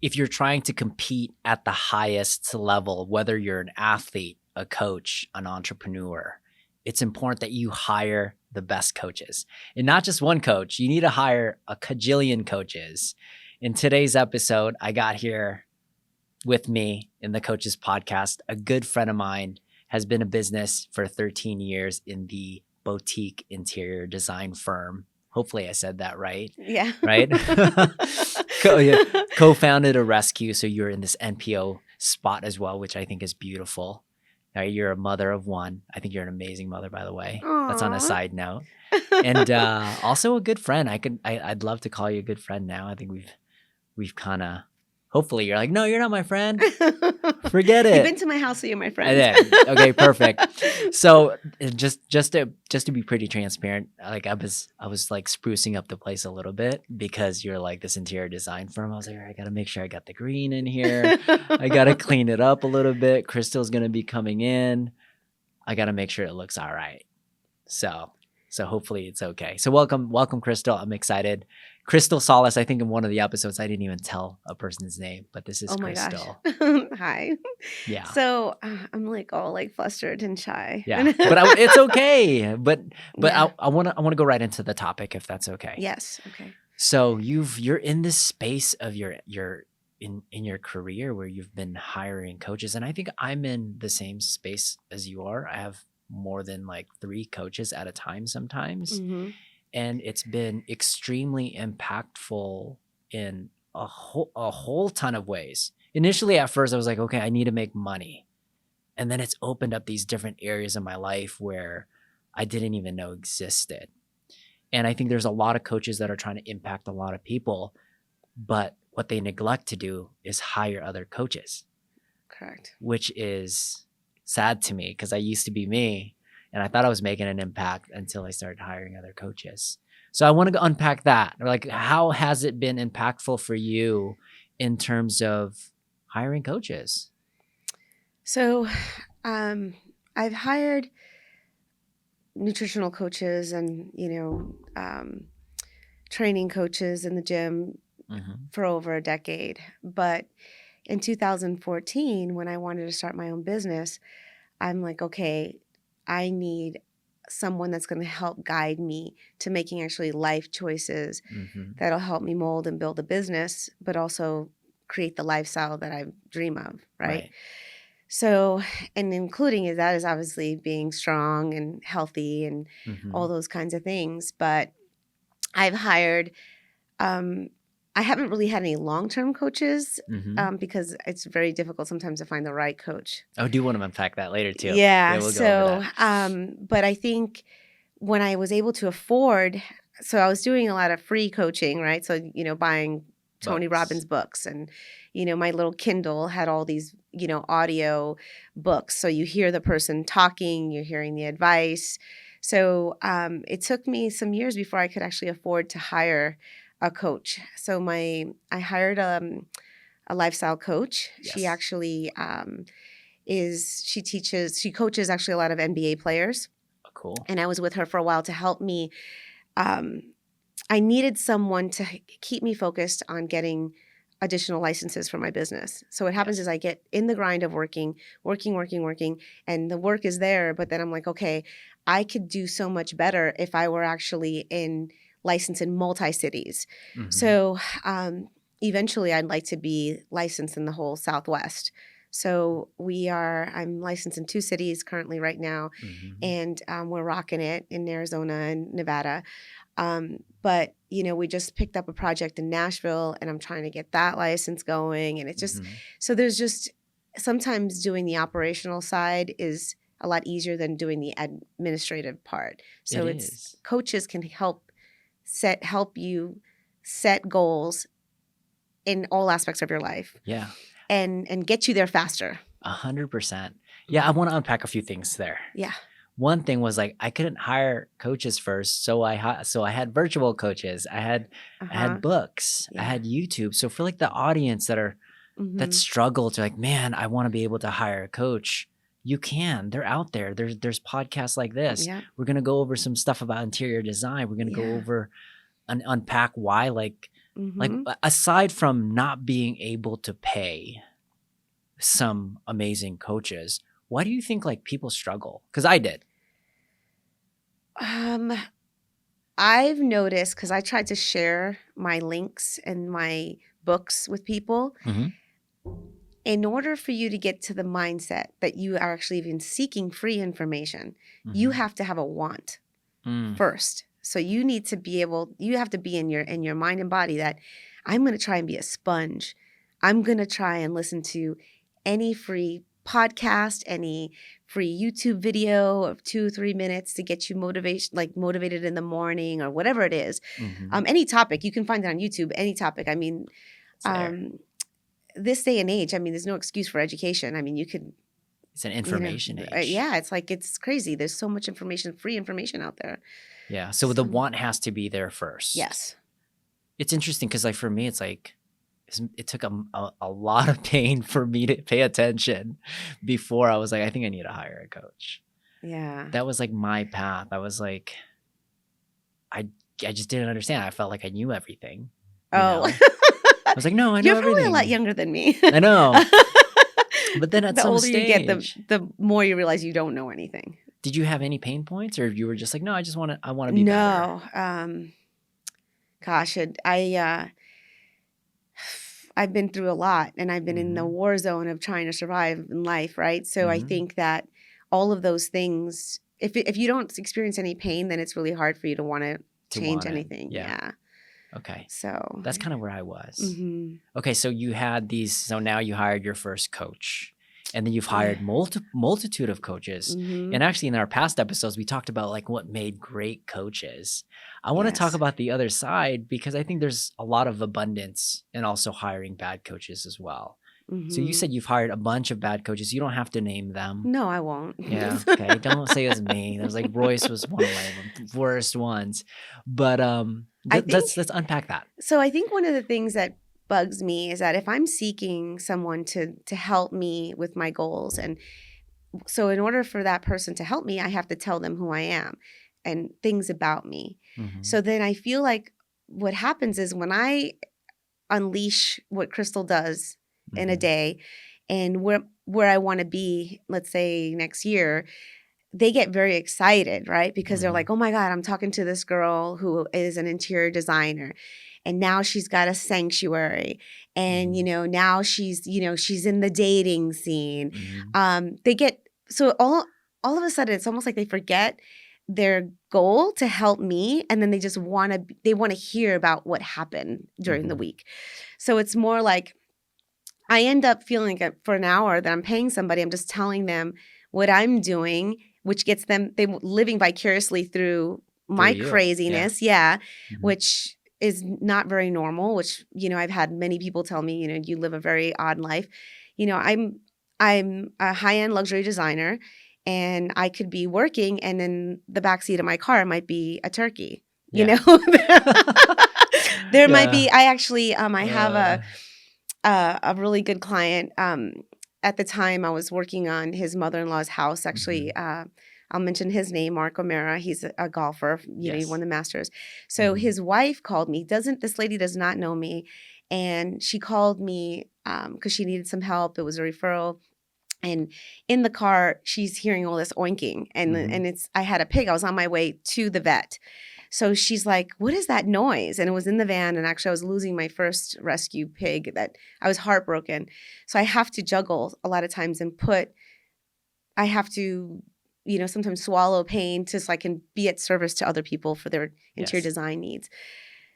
if you're trying to compete at the highest level, whether you're an athlete, a coach, an entrepreneur, it's important that you hire the best coaches. And not just one coach, you need to hire a cajillion coaches. In today's episode, I got here with me in the Coaches Podcast, a good friend of mine, has been in business for 13 years in the boutique interior design firm. Hopefully I said that right. Yeah. Right? Co-founded a rescue. So you're in this NPO spot as well, which I think is beautiful. Now, you're a mother of one. I think you're an amazing mother, by the way. Aww. That's on a side note. And also a good friend. I'd love to call you a good friend now. I think we've kind of, hopefully you're like, no, you're not my friend. Forget it. You've been to my house, so you're my friend. I did. Okay, perfect. So just to be pretty transparent, like I was like sprucing up the place a little bit because you're like this interior design firm. I was like, all right, I got to make sure I got the green in here. I got to clean it up a little bit. Crystal's going to be coming in. I got to make sure it looks all right. So hopefully it's okay. So welcome, Crystal. I'm excited. Crystal Solis, I think in one of the episodes, I didn't even tell a person's name, but this is Crystal. Gosh. Hi. Yeah. So I'm like all like flustered and shy. Yeah, but it's okay. But Yeah. I want to go right into the topic if that's okay. Yes. Okay. So you're in this space of your in your career where you've been hiring coaches, and I think I'm in the same space as you are. I have more than like 3 coaches at a time sometimes. Mm-hmm. And it's been extremely impactful in a whole ton of ways. Initially, at first, I was like, okay, I need to make money. And then it's opened up these different areas of my life where I didn't even know existed. And I think there's a lot of coaches that are trying to impact a lot of people, but what they neglect to do is hire other coaches. Correct. Which is sad to me because I used to be me. And I thought I was making an impact until I started hiring other coaches. So I want to unpack that. Like, how has it been impactful for you in terms of hiring coaches? So I've hired nutritional coaches and, training coaches in the gym for over a decade. But in 2014, when I wanted to start my own business, I'm like, okay, I need someone that's going to help guide me to making actually life choices that'll help me mold and build a business, but also create the lifestyle that I dream of, right? So, and including that is obviously being strong and healthy and all those kinds of things. But I've hired, I haven't really had any long-term coaches because it's very difficult sometimes to find the right coach. I do want to unpack that later too. Yeah. We'll go over that. But I think when I was able to afford, so I was doing a lot of free coaching, right? So, buying Tony Robbins books and, my little Kindle had all these, audio books. So you hear the person talking, you're hearing the advice. So it took me some years before I could actually afford to hire a coach. So I hired a lifestyle coach. Yes. She actually she coaches actually a lot of NBA players. Oh, cool. And I was with her for a while to help me. I needed someone to keep me focused on getting additional licenses for my business. So what happens is I get in the grind of working, and the work is there. But then I'm like, okay, I could do so much better if I were actually licensed in multi-cities. So eventually I'd like to be licensed in the whole Southwest. So I'm licensed in 2 cities currently right now, and we're rocking it in Arizona and Nevada. But, we just picked up a project in Nashville, and I'm trying to get that license going. And it's just, so there's just, sometimes doing the operational side is a lot easier than doing the administrative part. So coaches can help you set goals in all aspects of your life. Yeah. And get you there faster. 100%. Yeah, I want to unpack a few things there. Yeah. One thing was like I couldn't hire coaches first, so I had virtual coaches. I had books. I had YouTube. So for like the audience that struggle to like, man, I want to be able to hire a coach. You can. They're out there. There's podcasts like this. Yeah. We're gonna go over some stuff about interior design. We're gonna go over and unpack why like Like Mm-hmm. aside from not being able to pay some amazing coaches, why do you think like people struggle? Because I did. Um, I've noticed because I tried to share my links and my books with people. Mm-hmm. In order for you to get to the mindset that you are actually even seeking free information, you Mm-hmm. have to have a want Mm, first. So you need to be able, you have to be in your mind and body that I'm going to try and be a sponge. I'm going to try and listen to any free podcast, any free YouTube video of 2 or 3 minutes to get you motivation, like motivated in the morning or whatever it is. mm-hmm. Any topic you can find it on YouTube. Any topic. I mean, It's there. this day and age, I mean, there's no excuse for education. I mean, you could, It's an information age. yeah, it's like it's crazy. There's so much information, free information out there. Yeah. So the want has to be there first. Yes. It's interesting because like for me, it's like it took a lot of pain for me to pay attention before I was like, I think I need to hire a coach. Yeah. That was like my path. I was like, I just didn't understand. I felt like I knew everything. You know? I was like, no, I know You're probably everything. a lot younger than me. I know. But then at the some older stage, you get, the more you realize you don't know anything. did you have any pain points, or you were just like, no, I want to be better? No. Gosh, I've been through a lot, and I've been in the Mhm. war zone of trying to survive in life, right? So I Mhm. think that all of those things, if you don't experience any pain, then it's really hard for you to want to change want it. anything. Yeah. Yeah. Okay. So That's kind of where I was. mhm. Okay, so you had these. So now you hired your first coach, and then you've hired multitude of coaches. Mhm. And actually, in our past episodes, we talked about like what made great coaches. I want to talk Yes. about the other side because I think there's a lot of abundance in also hiring bad coaches as well. So you Mhm. said you've hired a bunch of bad coaches. You don't have to name them. No, I won't. Yeah. Okay. Don't say it was me. It was like Royce was one of my worst ones. But I think let's unpack that. so. I think one of the things that bugs me is that if I'm seeking someone to help me with my goals, and so in order for that person to help me, I have to tell them who I am and things about me. Mhm. So then I feel like what happens is when I unleash what Crystal does in a Mhm. day and where I want to be, let's say next year, they get very excited, right? Because they're Mhm. like, "Oh my God, I'm talking to this girl who is an interior designer. And now she's got a sanctuary. And, Mhm. now she's in the dating scene." Mhm. They get so all of a sudden it's almost like they forget their goal to help me, and then they just want to hear about what happened during the Mhm. week. So it's more like I end up feeling like for an hour that I'm paying somebody, I'm just telling them what I'm doing, which gets them they living vicariously through Through my you. Yeah. craziness, yeah, Mhm. which is not very normal, which, I've had many people tell me, you live a very odd life. I'm a high-end luxury designer, and I could be working, and in the backseat of my car might be a turkey, Yeah. There might Yeah. be I actually, I have Uh, a really good client. At the time, I was working on his mother-in-law's house. Actually, I'll mention his name, Mark O'Mara. He's a golfer. He won yes. the Masters. So Mhm. his wife called me. This lady does not know me, and she called me because she needed some help. It was a referral. And in the car, she's hearing all this oinking, and Mhm. I had a pig. I was on my way to the vet. So she's like, "What is that noise?" And it was in the van. And actually, I was losing my first rescue pig that I was heartbroken. So I have to juggle a lot of times and I have to, sometimes swallow pain just so I can be at service to other people for their interior Yes. design needs.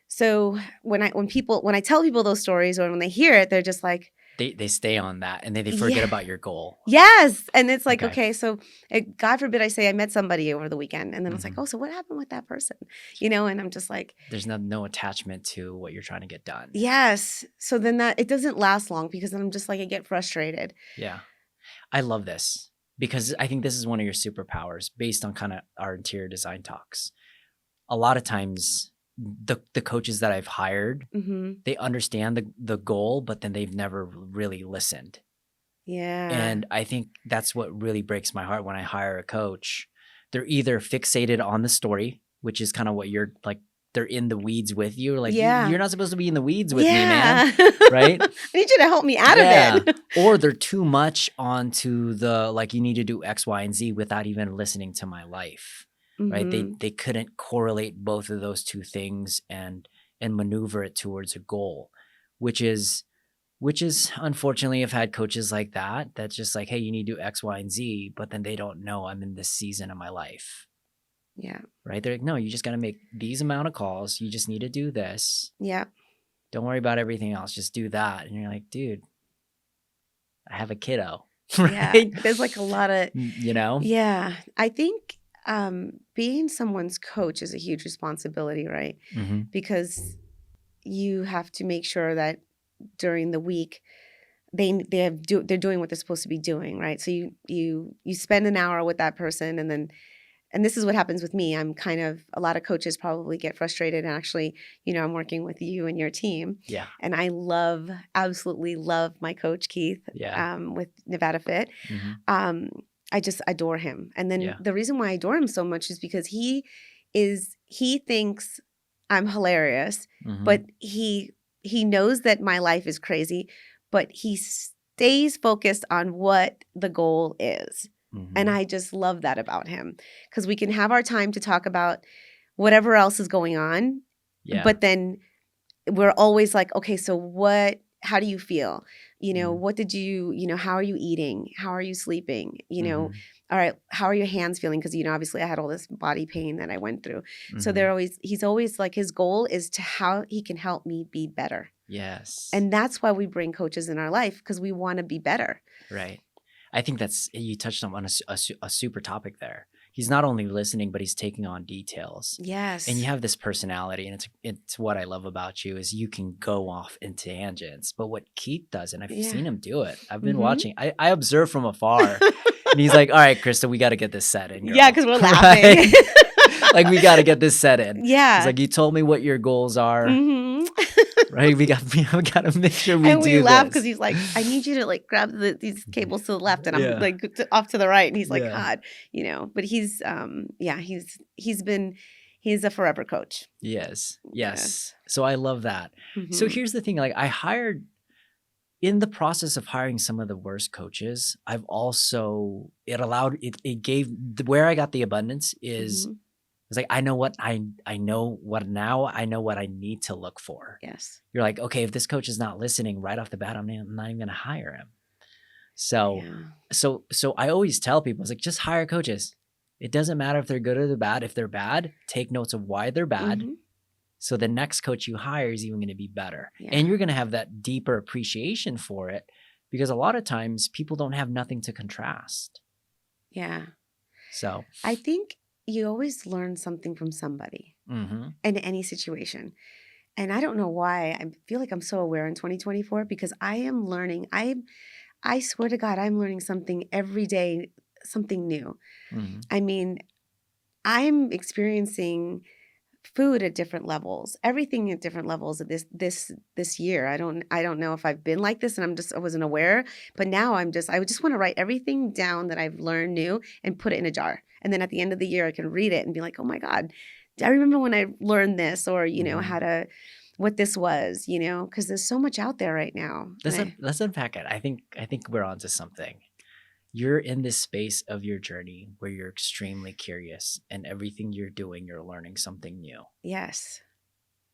So when I tell people those stories, or when they hear it, they're just like, They stay on that and then they forget yeah. about your goal. Yes. And it's like, Okay. okay, so God forbid I say I met somebody over the weekend, and then it's like, Mhm. oh, so what happened with that person? And I'm just like, There's no attachment to what you're trying to get done. yes. So then it doesn't last long, because then I'm just like, I get frustrated. Yeah. I love this because I think this is one of your superpowers based on kind of our interior design talks. A lot of times the coaches that I've hired, Mm-hmm. they understand the goal, but then they've never really listened. Yeah. And I think that's what really breaks my heart when I hire a coach. They're either fixated on the story, which is kind of what you're like they're in the weeds with you. Like Yeah. you're not supposed to be in the weeds with Yeah. me, man. Right? I need you to help me out Yeah. of it. Or they're too much onto the like you need to do X, Y, and Z without even listening to my life. Right? Mhm. They couldn't correlate both of those two things and maneuver it towards a goal, which is unfortunately I've had coaches like that that's just like, hey, you need to do X, Y, and Z, but then they don't know I'm in this season of my life. Yeah. Right? They're like, no, you just got to make these amount of calls. You just need to do this. Yeah. Don't worry about everything else. Just do that. And you're like, dude, I have a kiddo. Yeah. Right? There's like a lot of You know? Yeah. I think being someone's coach is a huge responsibility, right? Mm-hmm. Because you have to make sure that during the week they're doing what they're supposed to be doing, right? So you spend an hour with that person, and this is what happens with me. I'm kind of, a lot of coaches probably get frustrated, and actually, I'm working with you and your team. Yeah. And I absolutely love my coach, Keith, with Nevada Fit. Mm-hmm. I just adore him. And then Yeah. the reason why I adore him so much is because he thinks I'm hilarious, Mm-hmm. but he knows that my life is crazy, but he stays focused on what the goal is. Mm-hmm. And I just love that about him, because we can have our time to talk about whatever else is going on. Yeah. But then we're always like, okay, so how do you feel? Mhm. What did how are you eating? How are you sleeping? Mhm. All right, how are your hands feeling? Because, obviously I had all this body pain that I went through. So Mhm. he's always like, his goal is to how he can help me be better. Yes. And that's why we bring coaches in our life, because we want to be better. Right. I think you touched on a super topic there. He's not only listening, but he's taking on details. Yes. And you have this personality, and it's what I love about you is you can go off into tangents. But what Keith does, and I've seen him do it. I've been watching. I observe from afar, and he's like, "All right, Krista, we got to get this set in." Girl. Yeah, because we're laughing. Right? Like, we got to get this set in. Yeah. He's like, you told me what your goals are. Mm-hmm. Right? We got to make sure we do this. And we laugh because he's like, I need you to like grab these cables to the left, and I'm like off to the right, and he's like, God, But he's he's a forever coach. Yes. So I love that. Mm-hmm. So here's the thing: like, in the process of hiring some of the worst coaches, I've also it gave where I got the abundance is. Mm-hmm. It's like I know what I know what I need to look for. Yes. You're like, okay, if this coach is not listening right off the bat, I'm not even gonna hire him. So I always tell people, it's like, just hire coaches. It doesn't matter if they're good or they're bad. If they're bad, take notes of why they're bad. Mm-hmm. So the next coach you hire is even going to be better. Yeah. And you're going to have that deeper appreciation for it, because a lot of times people don't have nothing to contrast. Yeah. So I think you always learn something from somebody in any situation. And I don't know why. I feel like I'm so aware in 2024, because I am learning. I swear to God, I'm learning something every day, something new. Mm-hmm. I mean, I'm experiencing food at different levels, everything at different levels of this year. I don't know if I've been like this, and I wasn't aware, but now I just want to write everything down that I've learned new and put it in a jar. And then at the end of the year, I can read it and be like, oh my God, I remember when I learned this, or, what this was, because there's so much out there right now. Let's unpack it. I think we're onto something. You're in this space of your journey where you're extremely curious, and everything you're doing, you're learning something new. Yes.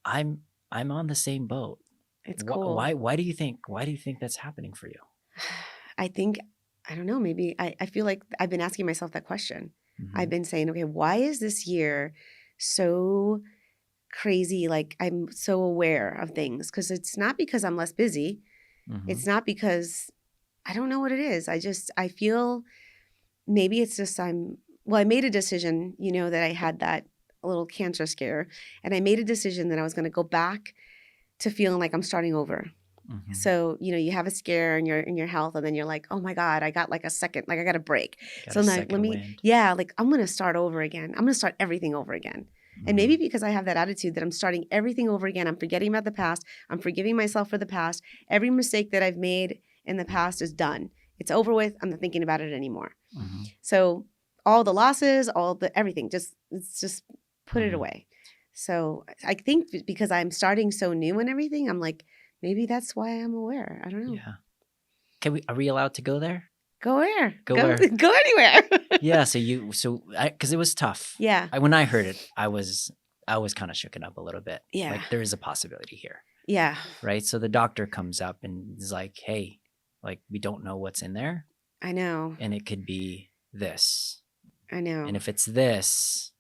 I'm on the same boat. It's cool. Why do you think that's happening for you? I don't know, maybe I feel like I've been asking myself that question. Mm-hmm. I've been saying, okay, why is this year so crazy? Like, I'm so aware of things, because it's not because I'm less busy. Mm-hmm. It's not because I don't know what it is. I feel maybe it's just I made a decision, that I had that little cancer scare, and I made a decision that I was going to go back to feeling like I'm starting over. Mm-hmm. So, you have a scare in your health, and then you're like, oh my God, I got like a second, like I got a break. So now like I'm going to start over again. I'm going to start everything over again. Mm-hmm. And maybe because I have that attitude that I'm starting everything over again, I'm forgetting about the past. I'm forgiving myself for the past. Every mistake that I've made in the past is done. It's over with. I'm not thinking about it anymore. Mm-hmm. So all the losses, everything, let's just put it away. So I think because I'm starting so new and everything, I'm like, maybe that's why I'm aware. I don't know. Yeah. Are we allowed to go there? Go where? Go Go where? go anywhere. Yeah. Because it was tough. Yeah. When I heard it, I was kind of shooken up a little bit. Yeah. Like there is a possibility here. Yeah. Right. So the doctor comes up and is like, hey, like we don't know what's in there. I know. And it could be this. I know. And if it's this,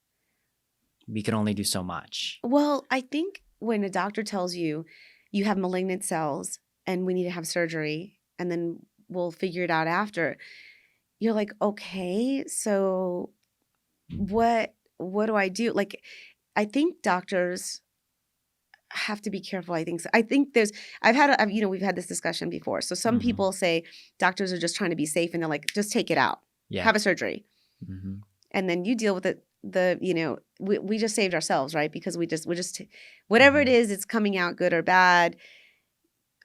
we can only do so much. Well, I think when a doctor tells you you have malignant cells and we need to have surgery and then we'll figure it out after, you're like, okay, so what do I do? Like, I think doctors have to be careful. I think so. I think we've had this discussion before. So some people say doctors are just trying to be safe and they're like, just take it out, have a surgery. And then you deal with it. We just saved ourselves, right? Because we're just whatever it is, it's coming out good or bad.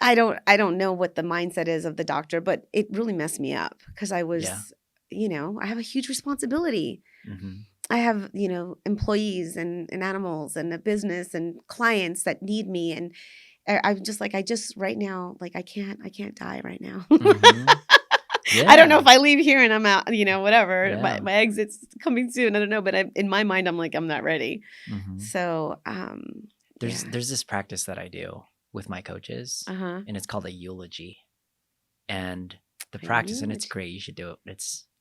I don't know what the mindset is of the doctor, but it really messed me up because I was, I have a huge responsibility. I have, employees and animals and a business and clients that need me. And I'm just like, right now, like I can't die right now. Yeah. I don't know if I leave here and I'm out, whatever. Yeah. My exit's coming soon. I don't know, but in my mind, I'm like, I'm not ready. So there's this practice that I do with my coaches, and it's called a eulogy. And the practice, and it's great. You should do it.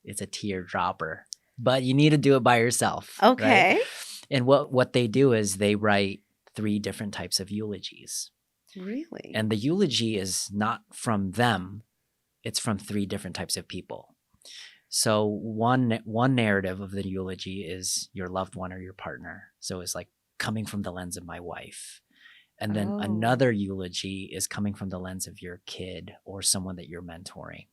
It's a teardropper, but you need to do it by yourself. Okay. Right? And what they do is they write 3 different types of eulogies. Really? And the eulogy is not from them. It's from 3 different types of people. So one narrative of the eulogy is your loved one or your partner. So it's like coming from the lens of my wife. And then another eulogy is coming from the lens of your kid or someone that you're mentoring.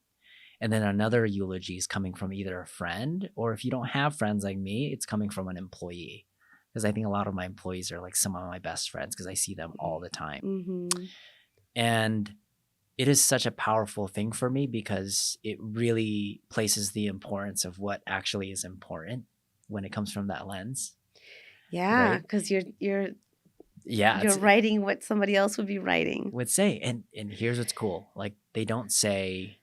And then another eulogy is coming from either a friend, or if you don't have friends like me, it's coming from an employee. Because I think a lot of my employees are like some of my best friends because I see them all the time. And it is such a powerful thing for me because it really places the importance of what actually is important when it comes from that lens. Yeah, because you're writing what somebody else would be writing. Would say, and here's what's cool. Like they don't say,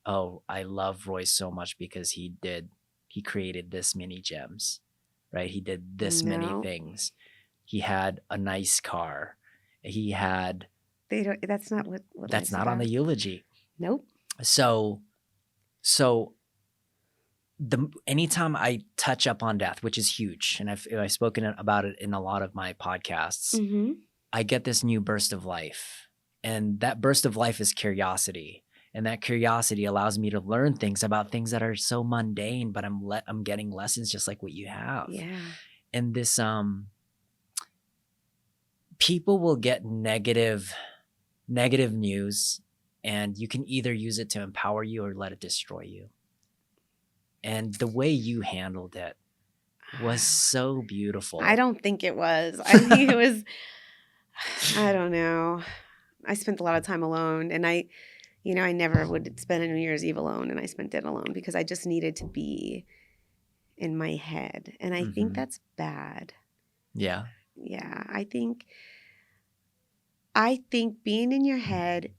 oh, I love Roy so much because he created this many gems, right? He did this many things. He had a nice car. He had... That's not what that's not on the eulogy. Nope. So anytime I touch up on death, which is huge, and I've spoken about it in a lot of my podcasts, I get this new burst of life. And that burst of life is curiosity. And that curiosity allows me to learn things about things that are so mundane, but I'm getting lessons just like what you have. Yeah. And this people will get negative news, and you can either use it to empower you or let it destroy you. And the way you handled it was so beautiful. I don't think it was. I think it was, I don't know. I spent a lot of time alone, and I never would spend a New Year's Eve alone, and I spent it alone because I just needed to be in my head. And I think that's bad. Yeah. Yeah. I think being in your head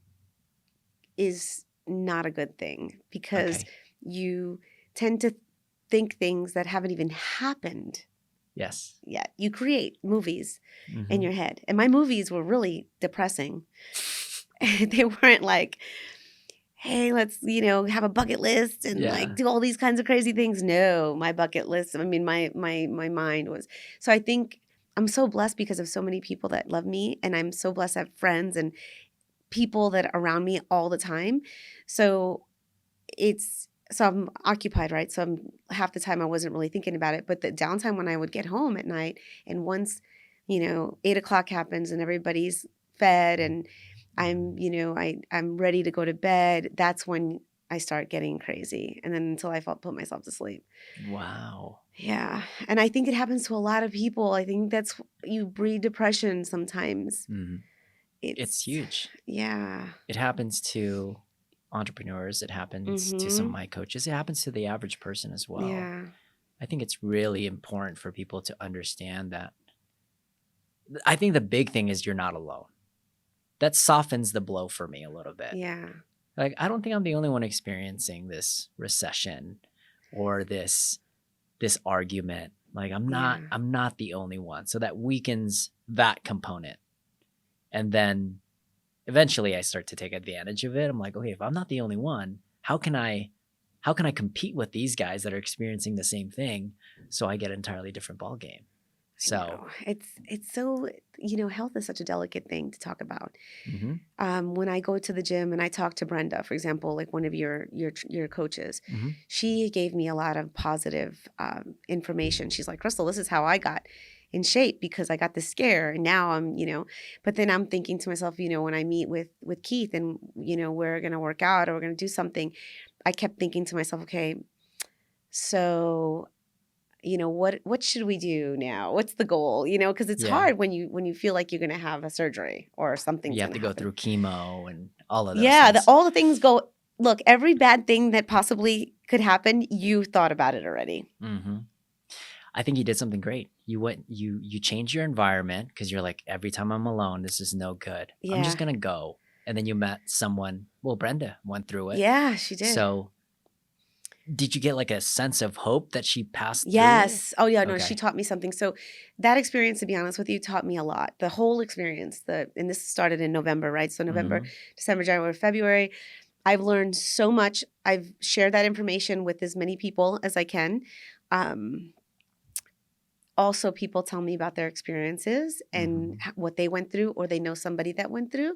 is not a good thing because you tend to think things that haven't even happened. Yes. Yet. You create movies in your head. And my movies were really depressing. They weren't like, hey, let's, have a bucket list and like do all these kinds of crazy things. No, my bucket list, I mean, my mind was. So I think I'm so blessed because of so many people that love me, and I'm so blessed to have friends and people that are around me all the time. So I'm occupied, right? So half the time I wasn't really thinking about it, but the downtime when I would get home at night, and once, 8:00 happens and everybody's fed and I'm, I'm ready to go to bed, that's when I start getting crazy. And then until I put myself to sleep. Wow. Yeah. And I think it happens to a lot of people. I think you breed depression sometimes. It's huge. Yeah. It happens to entrepreneurs. It happens to some of my coaches. It happens to the average person as well. Yeah. I think it's really important for people to understand that I think the big thing is you're not alone. That softens the blow for me a little bit. Yeah. Like, I don't think I'm the only one experiencing this recession or this argument. Like, I'm not the only one. So that weakens that component. And then eventually I start to take advantage of it. I'm like, okay, if I'm not the only one, how can I compete with these guys that are experiencing the same thing so I get an entirely different ball game? So it's so, health is such a delicate thing to talk about. mhm, When I go to the gym and I talk to Brenda, for example, like one of your coaches, mhm, she gave me a lot of positive information. She's like, Crystal, this is how I got in shape because I got this scare and now I'm, but then I'm thinking to myself, when I meet with Keith and, we're going to work out or we're going to do something, I kept thinking to myself, okay, so what should we do now? What's the goal? Because it's yeah. hard when you feel like you're going to have a surgery or something's You have going to to go happen. through chemo and all of those Yeah, things. all the things go. Look, every bad thing that possibly could happen, you thought about it already. Mm-hmm. I think you did something great. You changed your environment because you're like, every time I'm alone, this is no good. I'm just Yeah. gonna go. And then you met someone. Well, Brenda went through it. Yeah, she did. So did you get like a sense of hope that she passed through? Yes. Oh yeah, no, Okay. she taught me something. So that experience, to be honest with you, taught me a lot. The whole experience, and this started in November, right? So November, Mhm. December, January, February. I've learned so much. I've shared that information with as many people as I can. Also, people tell me about their experiences and what they went through, or they know somebody that went through.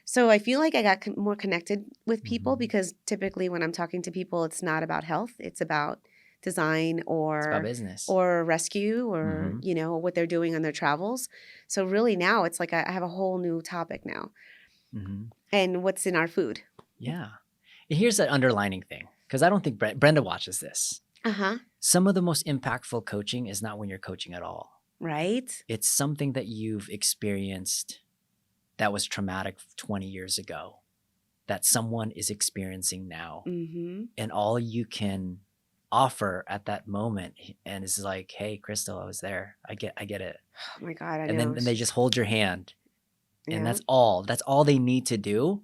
So I feel like I got more connected with people because typically when I'm talking to people, it's not about health. It's about design It's about or business. rescue or, what they're doing on their travels. So really now it's like I have a whole new topic now. And what's in our food. Yeah. And here's that underlining thing, because I don't think Brenda watches this. Uh-huh. Some of the most impactful coaching is not when you're coaching at all. Right? It's something that you've experienced that was traumatic 20 years ago that someone is experiencing now. Mm-hmm. And all you can offer at that moment and it's like, hey, Crystal, I was there. I get it. Oh my God, I And know. then they just hold your hand. Yeah. And that's all they need to do.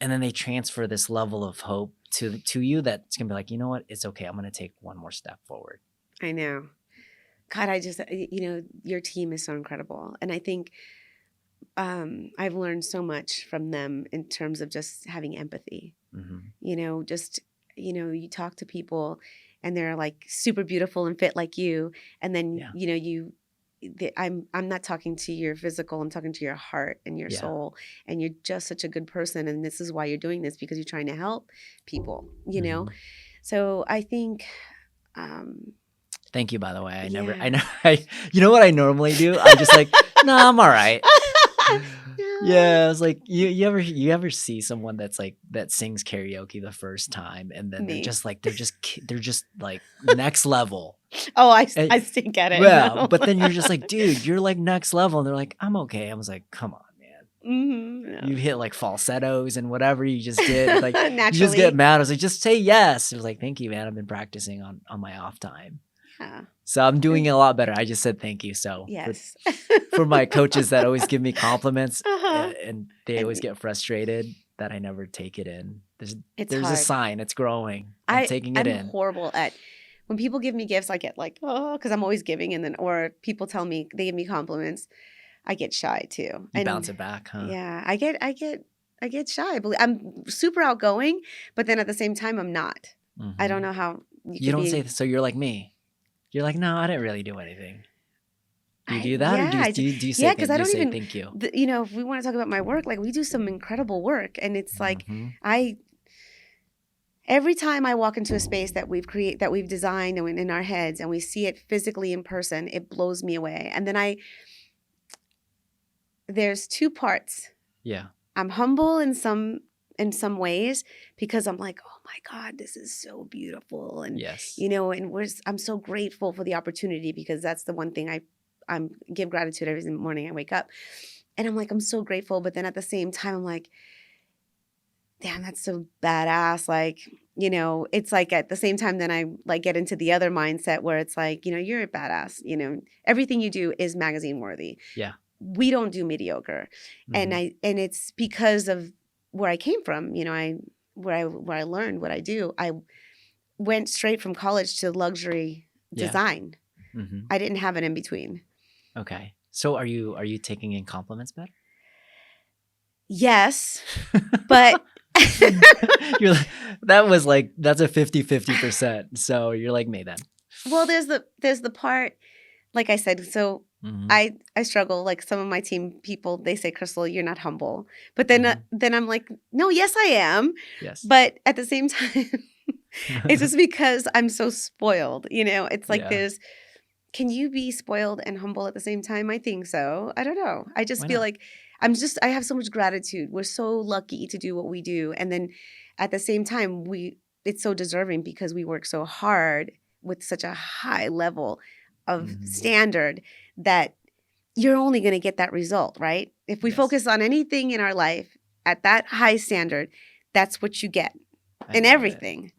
And then they transfer this level of hope to you that's gonna be like, you know what, it's okay, I'm gonna take one more step forward. I know. God, I just, your team is so incredible. And I think I've learned so much from them in terms of just having empathy. You talk to people and they're like super beautiful and fit like you. And then, I'm not talking to your physical, I'm talking to your heart and your soul. And you're just such a good person. And this is why you're doing this, because you're trying to help people, So I think, thank you, by the way. You know what I normally do? I'm just like, no, I'm all right. Yeah, it's like you ever see someone that sings karaoke the first time and then they're just like next level. Oh, I stink at it. Yeah, No. but then you're just like, dude, you're like next level, and they're like, I'm okay. I was like, come on, man. Mm-hmm. No. You hit like falsettos and whatever you just did. Like Naturally. you just get mad. I was like, just say yes. It was like, thank you, man. I've been practicing on my off time. Yeah. So I'm doing it a lot better. I just said thank you. So yes. for my coaches that always give me compliments and they always get frustrated that I never take it in. There's hard. a sign. It's growing. I'm taking it in. I'm horrible at when people give me gifts. I get like, oh, because I'm always giving, and then or people tell me they give me compliments. I get shy too. You bounce it back, huh? Yeah, I get shy. I'm super outgoing, but then at the same time, I'm not. I don't know how you don't say so. You're like me. You're like, no, I didn't really do anything. Do you do that, or do you say because I don't even thank you? If we want to talk about my work, like we do some incredible work, and it's like every time I walk into a space that we've designed and in our heads, and we see it physically in person, it blows me away. And then there's two parts. Yeah, I'm humble in some ways because I'm like, oh my God, this is so beautiful, and I'm so grateful for the opportunity, because that's the one thing I give gratitude every morning I wake up, and I'm like, I'm so grateful. But then at the same time, I'm like, damn, that's so badass. Like, it's like at the same time, then I like get into the other mindset where it's like, you're a badass, everything you do is magazine worthy. Yeah. We don't do mediocre. And it's because of where I came from, where I learned what I do. I went straight from college to luxury design. I didn't have an in between. Okay. So are you taking in compliments better? Yes, but You're like, that's a 50-50%. So you're like me then. Well, there's the part, like I said, so I struggle. Like some of my team people, they say, Crystal, you're not humble. But then I'm like, no, yes, I am. Yes. But at the same time, it's just because I'm so spoiled. It's like can you be spoiled and humble at the same time? I think so. I don't know. I just feel like I have so much gratitude. We're so lucky to do what we do. And then at the same time, it's so deserving because we work so hard with such a high level of standard that you're only going to get that result, right? If we focus on anything in our life at that high standard, that's what you get in everything.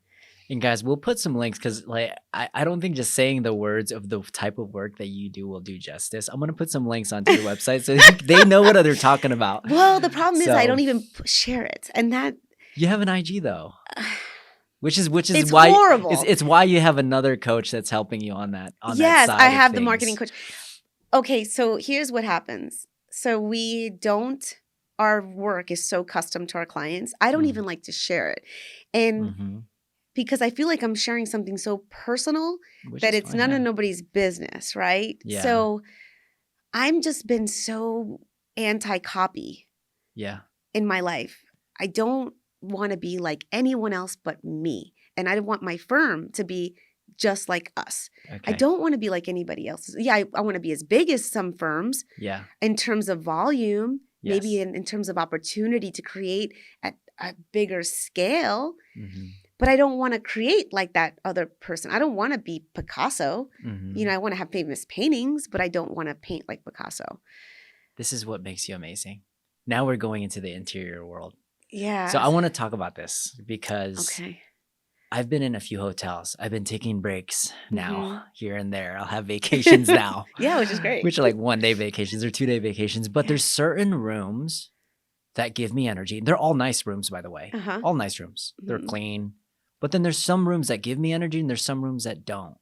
And guys, we'll put some links because I don't think just saying the words of the type of work that you do will do justice. I'm going to put some links onto your website so they know what they're talking about. Well, the problem is I don't even share it. And that... You have an IG though. Which is it's why horrible. It's why you have another coach that's helping you on that. Yes, that side I have of the things. marketing coach. Okay, so here's what happens. So our work is so custom to our clients. I don't even like to share it. And because I feel like I'm sharing something so personal that it's none of nobody's business, right? Yeah. So I'm just been so anti-copy in my life. I don't want to be like anyone else but me. And I want my firm to be just like us. Okay. I don't want to be like anybody else's. Yeah, I want to be as big as some firms in terms of volume, maybe in terms of opportunity to create at a bigger scale. But I don't want to create like that other person. I don't want to be Picasso. I want to have famous paintings, but I don't want to paint like Picasso. This is what makes you amazing. Now we're going into the interior world. Yeah. So I want to talk about this because I've been in a few hotels. I've been taking breaks now here and there. I'll have vacations now. Yeah, which is great. Which are like 1-day vacations or 2-day vacations. But there's certain rooms that give me energy. They're all nice rooms, by the way. All nice rooms. They're clean. But then there's some rooms that give me energy and there's some rooms that don't.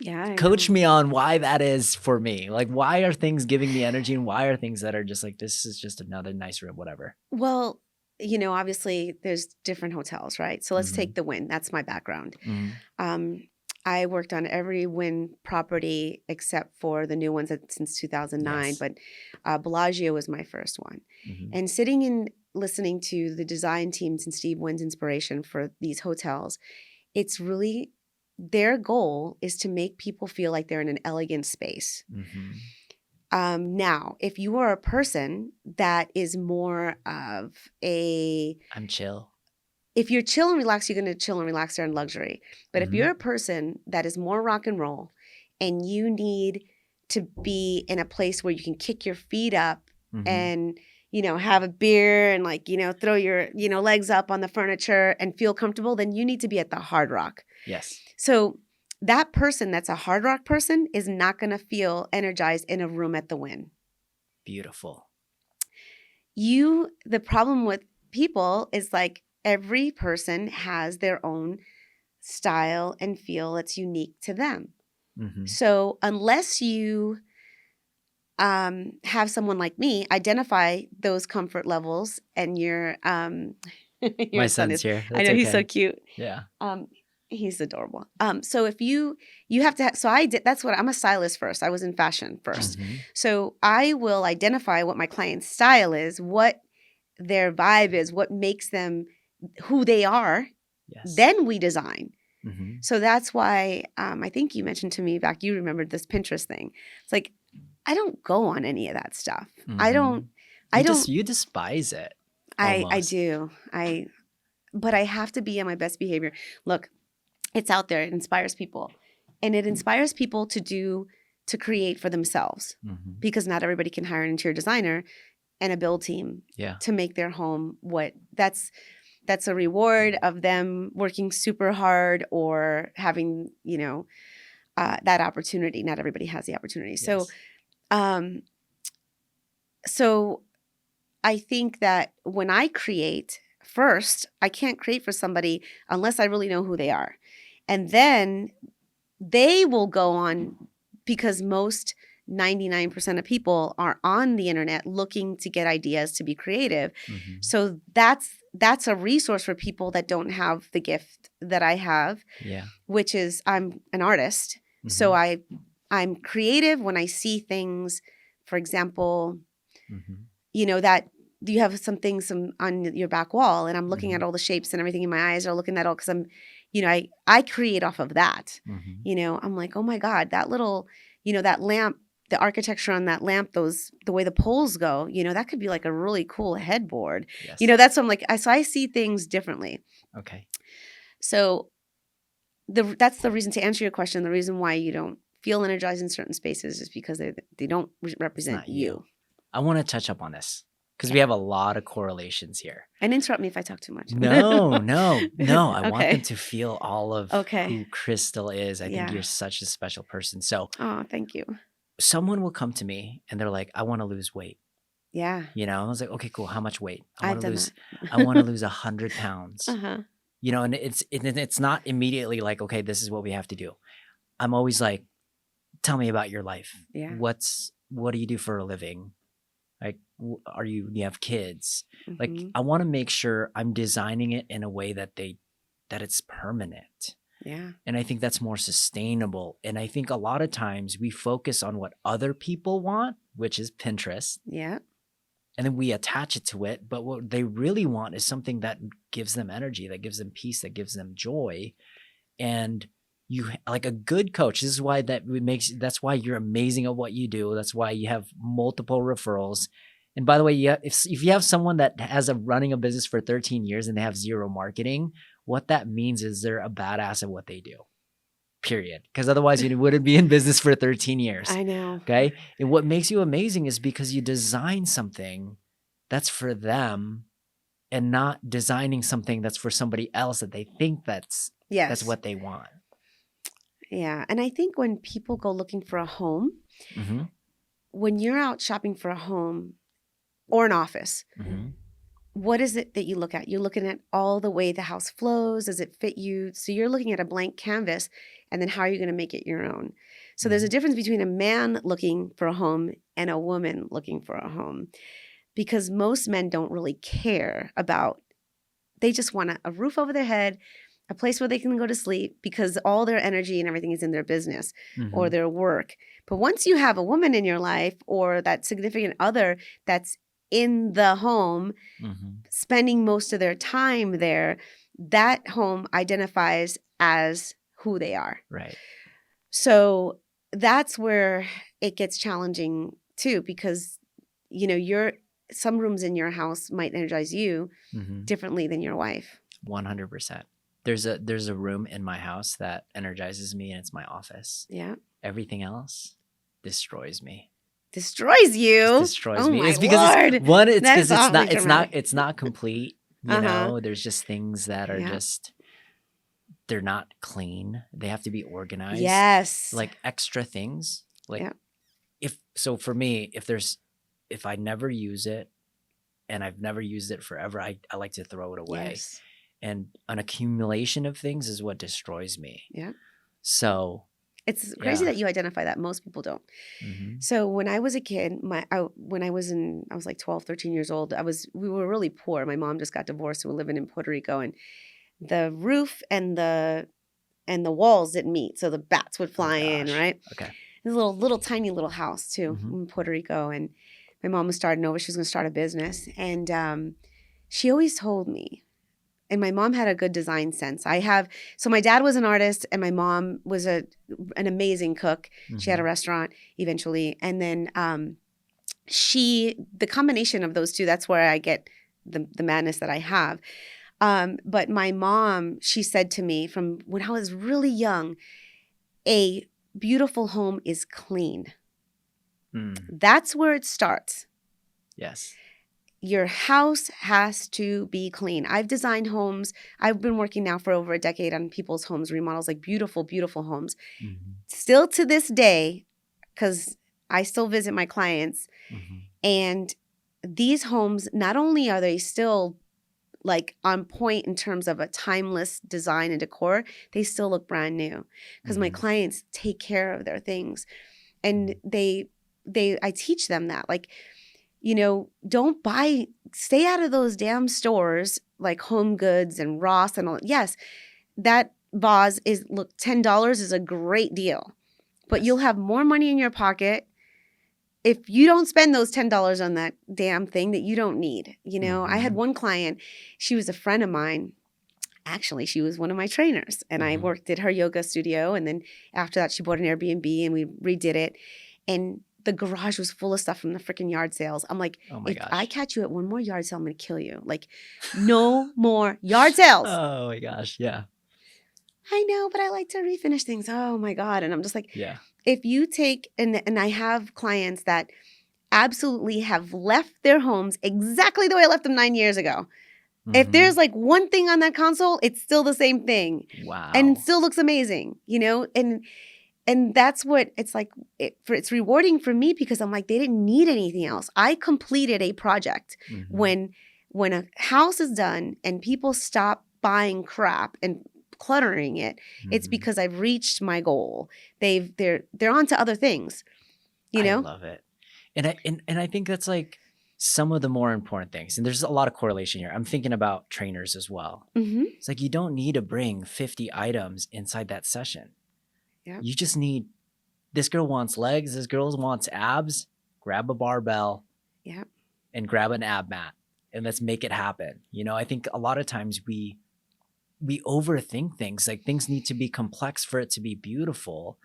Yeah. Coach me on why that is for me. Like, why are things giving me energy and why are things that are just like, this is just another nice room, whatever? Well, obviously there's different hotels, right? So let's take the Wynn. That's my background. I worked on every Wynn property except for the new ones since 2009, but Bellagio was my first one. And sitting and listening to the design teams and Steve Wynn's inspiration for these hotels, it's really... their goal is to make people feel like they're in an elegant space. Now, if you are a person that is more of I'm chill. If you're chill and relaxed, you're going to chill and relax there in luxury. But if you're a person that is more rock and roll and you need to be in a place where you can kick your feet up and, have a beer and throw your, legs up on the furniture and feel comfortable, then you need to be at the Hard Rock. Yes. So that person that's a Hard Rock person is not going to feel energized in a room at the Wynn. Beautiful. The problem with people is like every person has their own style and feel that's unique to them. So unless you have someone like me identify those comfort levels and your my son's here. That's I know he's so cute. Yeah. He's adorable. So if you have to, so I did, that's what, I'm a stylist first. I was in fashion first. So I will identify what my client's style is, what their vibe is, what makes them who they are. Yes. Then we design. So that's why I think you mentioned to me back, you remembered this Pinterest thing. It's like, I don't go on any of that stuff. You despise it. I do. But I have to be on my best behavior. Look, it's out there. It inspires people. And it inspires people to create for themselves because not everybody can hire an interior designer and a build team to make their home that's a reward of them working super hard or having, that opportunity. Not everybody has the opportunity. So, Yes. so I think that when I create, first, I can't create for somebody unless I really know who they are. And then they will go on, because most 99% of people are on the internet looking to get ideas to be creative. Mhm. So that's a resource for people that don't have the gift that I have, Yeah. which is I'm an artist. So Mhm. I'm creative when I see things, for example, Mhm. that you have some on your back wall, and I'm looking at Mhm. all the shapes and everything, in my eyes are looking at all, because I'm, I create off of that. Mhm. I'm like, oh my God, that little, that lamp, the architecture on that lamp, the way the poles go, that could be like a really cool headboard. Yes. That's what I'm like, so I see things differently. Okay. So that's the reason, to answer your question, the reason why you don't feel energized in certain spaces is because they don't It's represent not you. you. I want to touch up on this because we Okay. have a lot of correlations here. And interrupt me if I talk too much. No. I want them Okay. to feel all of Okay. who Crystal is. I think Yeah. you're such a special person. So Oh, thank you. someone will come to me and they're like, I want to lose weight. Yeah. I was like, okay, cool. How much weight? I've done that. I want to lose 100 pounds. Uh-huh. And it's not immediately like, okay, this is what we have to do. I'm always like, tell me about your life. Yeah. What do you do for a living? Like, do you have kids? Like, Mhm. I want to make sure I'm designing it in a way that it's permanent. Yeah. And I think that's more sustainable. And I think a lot of times we focus on what other people want, which is Pinterest. Yeah. And then we attach it to it. But what they really want is something that gives them energy, that gives them peace, that gives them joy. And you, like a good coach, this is why that's why you're amazing at what you do. That's why you have multiple referrals. And by the way, if you have someone that has running a business for 13 years and they have zero marketing, what that means is they're a badass at what they do. Period. Because otherwise you wouldn't be in business for 13 years. I know. Okay. And what makes you amazing is because you design something that's for them and not designing something that's for somebody else that they think that's Yes. what they want. Yeah. And I think when people go looking for a home, Mm-hmm. when you're out shopping for a home or an office, Mm-hmm. what is it that you look at? You're looking at all the way the house flows. Does it fit you? So you're looking at a blank canvas, and then how are you going to make it your own? So there's a difference between a man looking for a home and a woman looking for a home, because most men don't really care about, they just want a roof over their head, a place where they can go to sleep, because all their energy and everything is in their business or Mm-hmm. their work. But once you have a woman in your life or that significant other that's in the home, Mm-hmm. spending most of their time there, that home identifies as who they are. Right. So that's where it gets challenging too, because some rooms in your house might energize you Mm-hmm. differently than your wife. 100%. There's a room in my house that energizes me, and it's my office. Yeah. Everything else destroys me. Destroys you. Just destroys Oh me. my It's because Lord. it's That because is awfully dramatic. it's not complete. There's just things that are Yeah. they're not clean. They have to be organized. Yes. Like extra things. Like Yeah. for me, if I never use it and I've never used it forever, I like to throw it away. Yes. And an accumulation of things is what destroys me. Yeah. So it's crazy that you identify that. Most people don't. Mm-hmm. So when I was a kid, I was like 12, 13 years old. We were really poor. My mom just got divorced and we were living in Puerto Rico, and the roof and the walls didn't meet. So the bats would fly in, right? Okay. This little tiny little house too, Mm-hmm. in Puerto Rico. And my mom was starting over. She was going to start a business. And she always told me, and my mom had a good design sense. So my dad was an artist and my mom was an amazing cook. Mm-hmm. She had a restaurant eventually. And then the combination of those two, that's where I get the madness that I have. But my mom, she said to me from when I was really young, a beautiful home is clean. Mm. That's where it starts. Yes. your house has to be clean. I've designed homes. I've been working now for over a decade on people's homes, remodels, like beautiful, beautiful homes. Mm-hmm. Still to this day, because I still visit my clients, Mm-hmm. and these homes, not only are they still like on point in terms of a timeless design and decor, they still look brand new because my Mm-hmm. clients take care of their things. And I teach them that, like, don't stay out of those damn stores like Home Goods and Ross and all. Yes, that vase look, $10 is a great deal, but Yes. you'll have more money in your pocket if you don't spend those $10 on that damn thing that you don't need. I had Mm-hmm. one client, she was a friend of mine. Actually, she was one of my trainers, and I Mm-hmm. worked at her yoga studio. And then after that, she bought an Airbnb and we redid it. And the garage was full of stuff from the freaking yard sales. I'm like, Oh my if I gosh. catch you at one more yard sale, I'm going to kill you. Like, no more yard sales. Oh my gosh. Yeah. I know, but I like to refinish things. Oh my God. And I'm just like, Yeah. if you take, and I have clients that absolutely have left their homes exactly the way I left them 9 years ago. If Mm-hmm. there's like one thing on that console, it's still the same thing. And it Wow. still looks amazing, and that's what it's like. It's rewarding for me because I'm like, they didn't need anything else. I completed a project. Mm-hmm. When a house is done and people stop buying crap and cluttering it, it's Mm-hmm. because I've reached my goal. They're on to other things, I love it. And I think that's like some of the more important things. And there's a lot of correlation here. I'm thinking about trainers as well. Mm-hmm. It's like you don't need to bring 50 items inside that session. Yep. You just need, this girl wants legs, this girl wants abs, grab a barbell. Yep. And grab an ab mat and let's make it happen. I think a lot of times we overthink things. Like things need to be complex for it to be beautiful.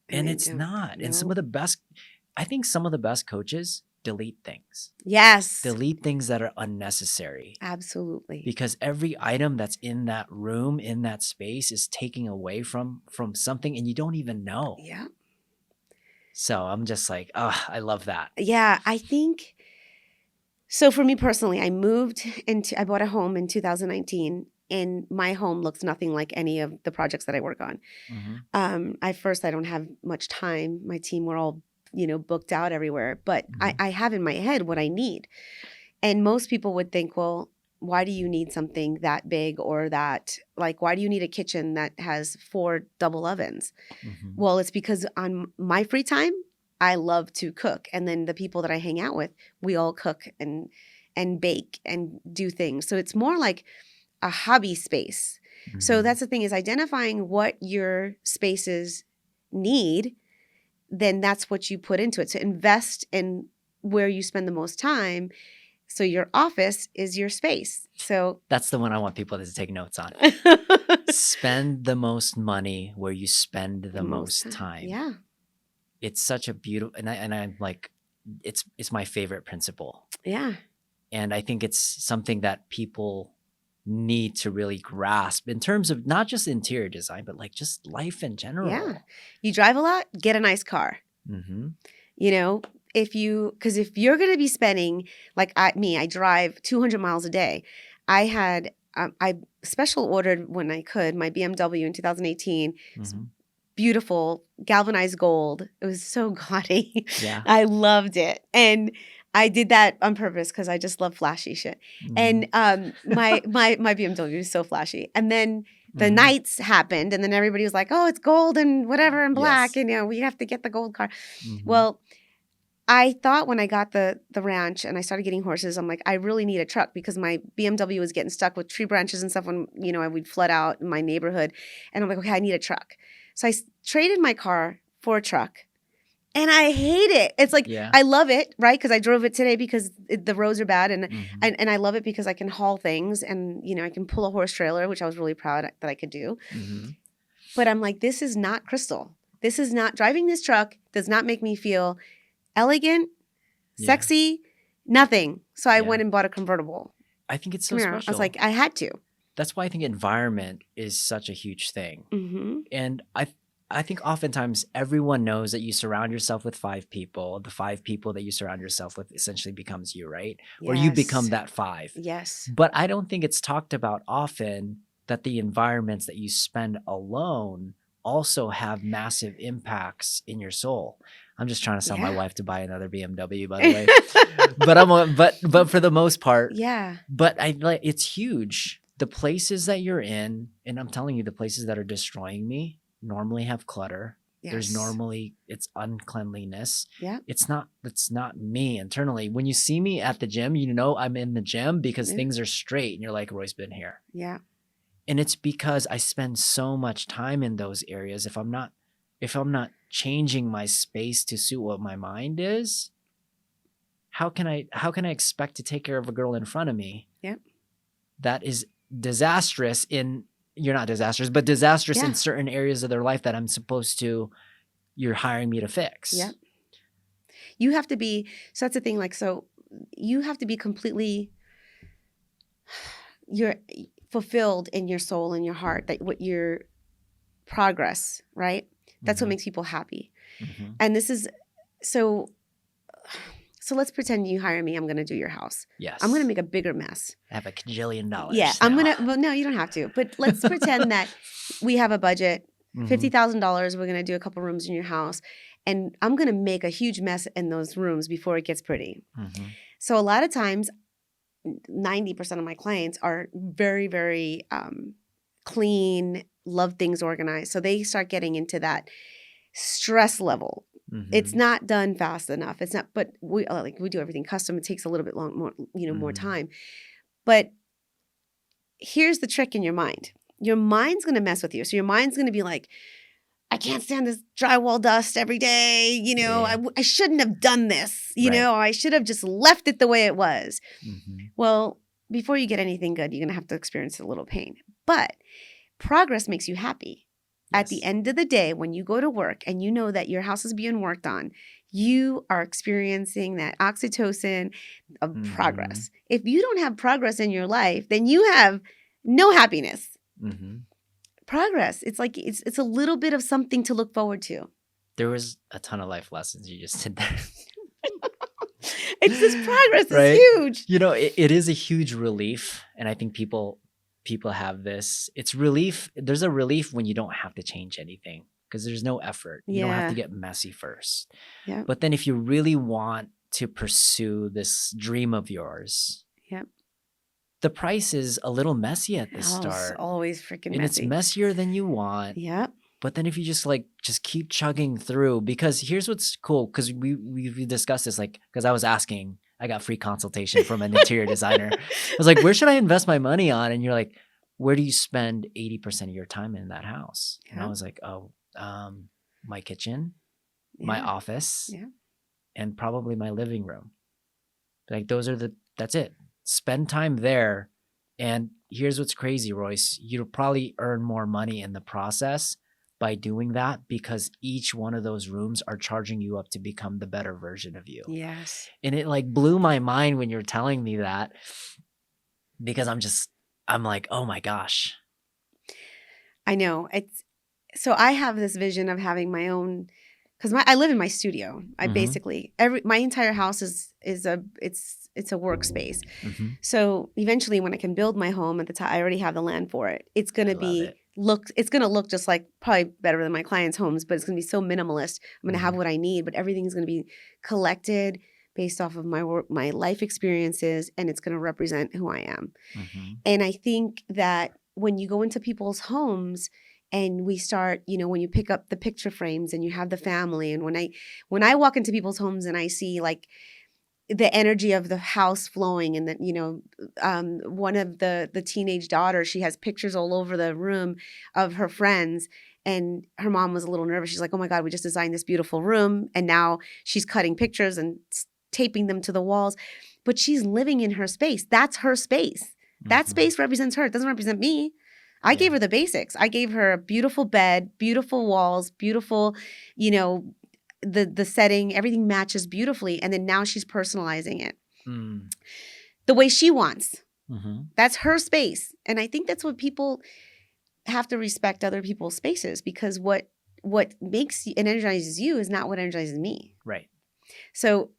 And they it's don't. not. And some No. of the best coaches delete things. Yes. Delete things that are unnecessary. Absolutely. Because every item that's in that room, in that space, is taking away from something and you don't even know. Yeah. So I'm just like, oh, I love that. Yeah, I think so. For me personally, I bought a home in 2019, and my home looks nothing like any of the projects that I work on. Mm-hmm. I don't have much time. My team, we're all, booked out everywhere, but Mhm. I have in my head what I need. And most people would think, well, why do you need something that big, or that, like, why do you need a kitchen that has 4 double ovens? Mhm. Well, it's because on my free time, I love to cook. And then the people that I hang out with, we all cook and bake and do things. So it's more like a hobby space. So Mhm. that's the thing, is identifying what your spaces need, then that's what you put into it. So invest in where you spend the most time. So your office is your space. So That's the one I want people to take notes on. Spend the most money where you spend the most time. Yeah. It's such a beautiful, and I'm like, it's my favorite principle. Yeah. And I think it's something that people need to really grasp in terms of not just interior design, but like just life in general. Yeah. You drive a lot, get a nice car. Mm-hmm. Because if you're going to be spending, like I drive 200 miles a day. I special ordered when I could my BMW in 2018. Mm-hmm. Beautiful galvanized gold. It was so gaudy. Yeah. I loved it. And I did that on purpose because I just love flashy shit. Mm-hmm. And my BMW is so flashy. And then the Mhm. nights happened, and then everybody was like, "Oh, it's gold and whatever and black, Yes. and we have to get the gold car." Mhm. Well, I thought when I got the ranch and I started getting horses, I'm like, I really need a truck, because my BMW was getting stuck with tree branches and stuff when I would flood out in my neighborhood, and I'm like, okay, I need a truck. So I traded my car for a truck. And I hate it. It's like, Yeah. I love it, right? Because I drove it today because the roads are bad. And, Mhm. and I love it because I can haul things, and, I can pull a horse trailer, which I was really proud that I could do. Mhm. But I'm like, this is not Crystal. This is not, driving this truck does not make me feel elegant, Yeah. sexy, nothing. So I Yeah. went and bought a convertible I think it's so Camaro. special. I was like, I had to. That's why I think environment is such a huge thing. Mm-hmm. And I think oftentimes everyone knows that you surround yourself with 5 people. The 5 people that you surround yourself with essentially becomes you, right? Or you become Yes. that 5. Yes. But I don't think it's talked about often that the environments that you spend alone also have massive impacts in your soul. I'm just trying to sell my Yeah. wife to buy another BMW, by the way. But for the most part, Yeah. but it's huge. The places that you're in, and I'm telling you, the places that are destroying me normally have clutter. There's Yes. normally it's uncleanliness. Yeah. It's not me internally. When you see me at the gym, you know I'm in the gym because Yeah. things are straight and you're like, Roy's been here. Yeah. And it's because I spend so much time in those areas. If I'm not changing my space to suit what my mind is, how can I expect to take care of a girl in front of me? Yep. That is disastrous in you're not disastrous, but disastrous Yeah. in certain areas of their life that you're hiring me to fix. Yep. You have to be, so that's the thing, like, so you have to be completely, you're fulfilled in your soul and your heart, that what your progress, right? That's what Mhm. makes people happy. Mhm. And this is, so let's pretend you hire me, I'm going to do your house. Yes. I'm going to make a bigger mess. I have $1 kajillion. Yeah, I'm now. going to, well, no, you don't have to, but let's pretend that we have a budget, Mhm. $50,000, we're going to do a couple rooms in your house, and I'm going to make a huge mess in those rooms before it gets pretty. Mhm. So a lot of times, 90% of my clients are very, very clean, love things organized. So they start getting into that stress level. It's Mhm. not done fast enough. It's not, but we do everything custom. It takes a little bit more Mhm. time. But here's the trick in your mind. Your mind's going to mess with you. So your mind's going to be like, I can't stand this drywall dust every day. Yeah. I shouldn't have done this. Right. I should have just left it the way it was. Mhm. Well, before you get anything good, you're going to have to experience a little pain. But progress makes you happy. At the Yes. end of the day, when you go to work and you know that your house is being worked on, you are experiencing that oxytocin of Mhm. progress. If you don't have progress in your life, then you have no happiness. Mhm. Progress. It's like it's a little bit of something to look forward to. There was a ton of life lessons you just did there. It's this progress Right? is huge. It is a huge relief, and I think people have this. It's relief. There's a relief when you don't have to change anything because there's no effort. You don't have to Yeah. get messy first. Yep. But then if you really want to pursue this dream of yours, Yep. the price is a little messy at the Oh, it's start. always freaking And messy. it's messier than you want. Yep. But then if you just keep chugging through, because here's what's cool, because we discussed this, because I was asking, I got free consultation from an interior designer. I was like, where should I invest my money on? And you're like, where do you spend 80% of your time in that house? And I Yeah. was like, my kitchen, my Yeah. office, Yeah. and probably my living room. That's it. Spend time there. And here's what's crazy, Royce. You'll probably earn more money in the process by doing that because each one of those rooms are charging you up to become the better version of you. Yes. And it blew my mind when you were telling me that, because I'm like, oh my gosh. I know. So I have this vision of having my own, because I live in my studio. I Mhm. basically my entire house is a workspace. Mhm. So eventually, when I can build my home at the time, I already have the land for it. It's gonna I love it. it's gonna look just like, probably better than my clients' homes, but it's gonna be so minimalist. I'm gonna have Mhm. what I need, but everything's gonna be collected based off of my life experiences, and it's gonna represent who I am. Mhm. And I think that when you go into people's homes and we start, when you pick up the picture frames and you have the family, and when I walk into people's homes and I see the energy of the house flowing, and that, one of the teenage daughters, she has pictures all over the room of her friends, and her mom was a little nervous. She's like, oh my God, we just designed this beautiful room. And now she's cutting pictures and taping them to the walls, but she's living in her space. That's her space. That Mhm. space represents her. It doesn't represent me. I gave Yeah. her the basics. I gave her a beautiful bed, beautiful walls, beautiful, the setting, everything matches beautifully. And then now she's personalizing it Mm. the way she wants. Mhm. That's her space. And I think that's what people have to respect, other people's spaces, because what what makes you and energizes you is not what energizes me. Right. So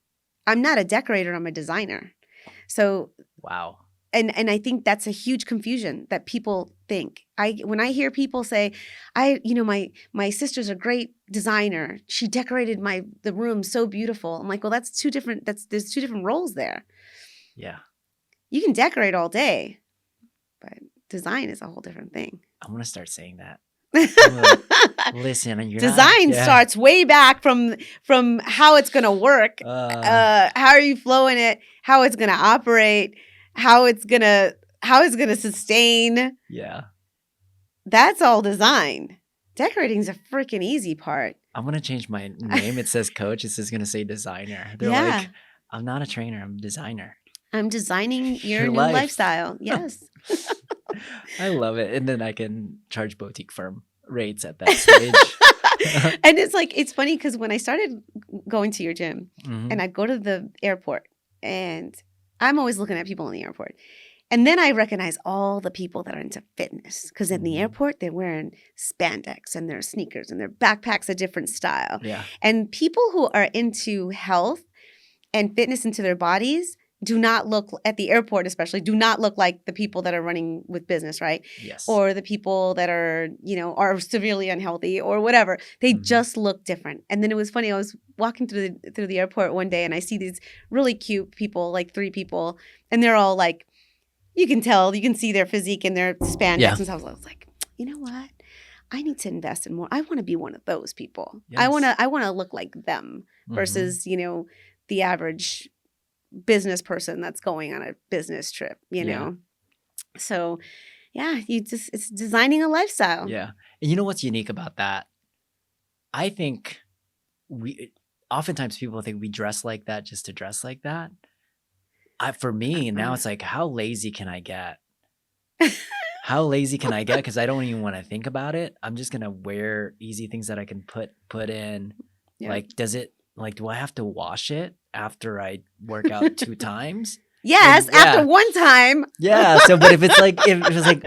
I'm not a decorator, I'm a designer. So Wow. and I think that's a huge confusion that people think. When I hear people say, my sister's a great designer. She decorated the room so beautiful. I'm like, well, there's two different roles there. Yeah. You can decorate all day, but design is a whole different thing. I'm gonna start saying that. Listen, you're design not, starts way back from how it's gonna work, how are you flowing it, how it's gonna operate, how it's gonna sustain. Yeah. That's all design. Decorating's a freaking easy part. I'm gonna change my name. It says coach. It's just gonna say designer. They're like, I'm not a trainer. I'm a designer. I'm designing your new lifestyle. Yes. I love it. And then I can charge boutique firm rates at that stage. And it's funny because when I started going to your gym and I'd go to the airport and I'm always looking at people in the airport. And then I recognize all the people that are into fitness because in the airport, they're wearing spandex and their sneakers and their backpacks a different style. Yeah. And people who are into health and fitness into their bodies do not look at the airport, especially do not look like the people that are running with business, right? Yes. Or the people that are, are severely unhealthy or whatever. They just look different. And then it was funny. I was walking through the airport one day and I see these really cute people, like 3 people, and they're all like, you can see their physique and their spandex. Yeah. And so I was like, you know what? I need to invest in more. I want to be one of those people. Yes. I want to look like them versus, the average business person that's going on a business trip, you know? So yeah, it's designing a lifestyle. Yeah. And you know what's unique about that? I think oftentimes people think we dress like that just to dress like that. For me, now it's like, how lazy can I get? How lazy can I get? Because I don't even want to think about it. I'm just going to wear easy things that I can put in. Yeah. Like, do I have to wash it after I work out 2 times? Yes, after one time. Yeah. So, but if it's like,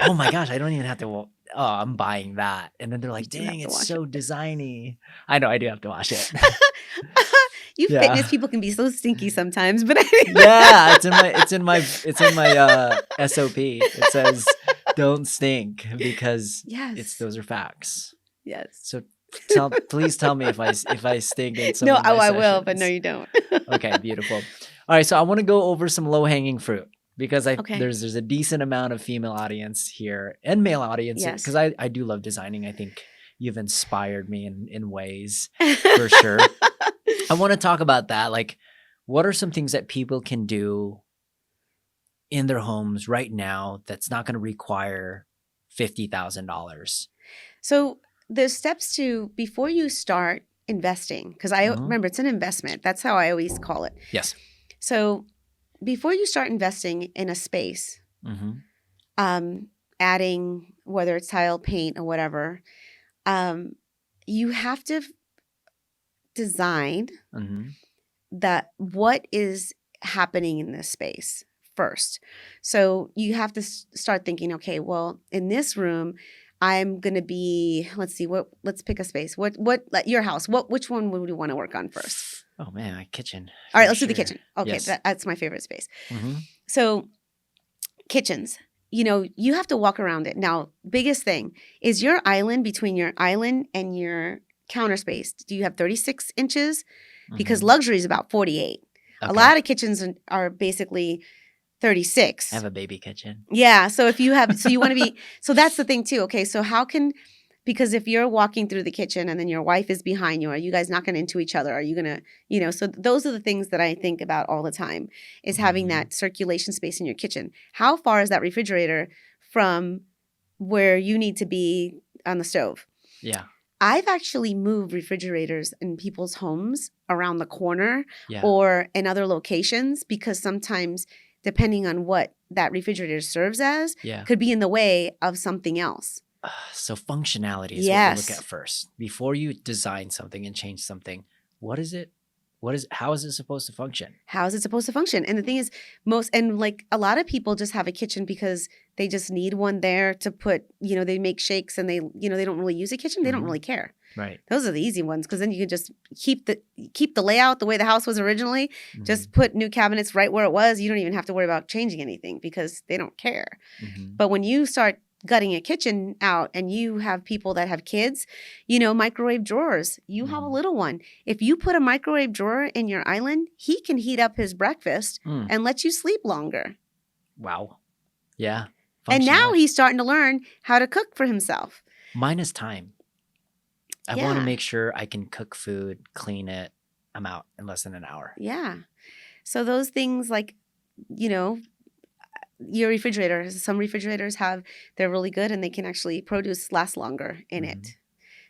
oh my gosh, I don't even have to, I'm buying that. And then they're like, dang, it's so designy. I know I do have to wash it. You fitness people can be so stinky sometimes, but yeah, it's in my SOP. It says don't stink because those are facts. Yes. So please tell me if I stink in some. No, of my I sessions. will, but no, you don't. Okay, beautiful. All right, so I want to go over some low hanging fruit because there's a decent amount of female audience here and male audience because I do love designing. I think you've inspired me in ways for sure. I want to talk about that. Like, what are some things that people can do in their homes right now that's not going to require $50,000? So the steps before you start investing, because I remember it's an investment. That's how I always call it. Yes. So before you start investing in a space, adding whether it's tile, paint, or whatever, you have to design that what is happening in this space first. So you have to start thinking, okay, well, in this room, I'm going to be, let's pick a space. What your house, which one would we want to work on first? Oh man, my kitchen. All right, let's do the kitchen. Okay, yes. That's my favorite space. So kitchens, you have to walk around it. Now, biggest thing is your island, between your island and your counter space. Do you have 36 inches? Because luxury is about 48. Okay. A lot of kitchens are basically 36. I have a baby kitchen. Yeah. So if you have, so you want to be, so that's the thing too. Okay. So because if you're walking through the kitchen and then your wife is behind you, are you guys knocking into each other? Are you going to, so those are the things that I think about all the time is having that circulation space in your kitchen. How far is that refrigerator from where you need to be on the stove? Yeah. I've actually moved refrigerators in people's homes around the corner or in other locations because sometimes depending on what that refrigerator serves as could be in the way of something else. So functionality is what you look at first. Before you design something and change something, what is it How is it supposed to function? How is it supposed to function? And the thing is, a lot of people just have a kitchen because they just need one there to put, they make shakes and they don't really use a kitchen. They don't really care. Right. Those are the easy ones because then you can just keep the layout the way the house was originally. Just put new cabinets right where it was. You don't even have to worry about changing anything because they don't care. But when you start gutting a kitchen out and you have people that have kids, microwave drawers, you have a little one. If you put a microwave drawer in your island, he can heat up his breakfast and let you sleep longer. Wow. Yeah. And now he's starting to learn how to cook for himself. Minus time. I want to make sure I can cook food, clean it. I'm out in less than an hour. Yeah. So those things like, your refrigerator, some refrigerators they're really good and they can actually produce last longer in it.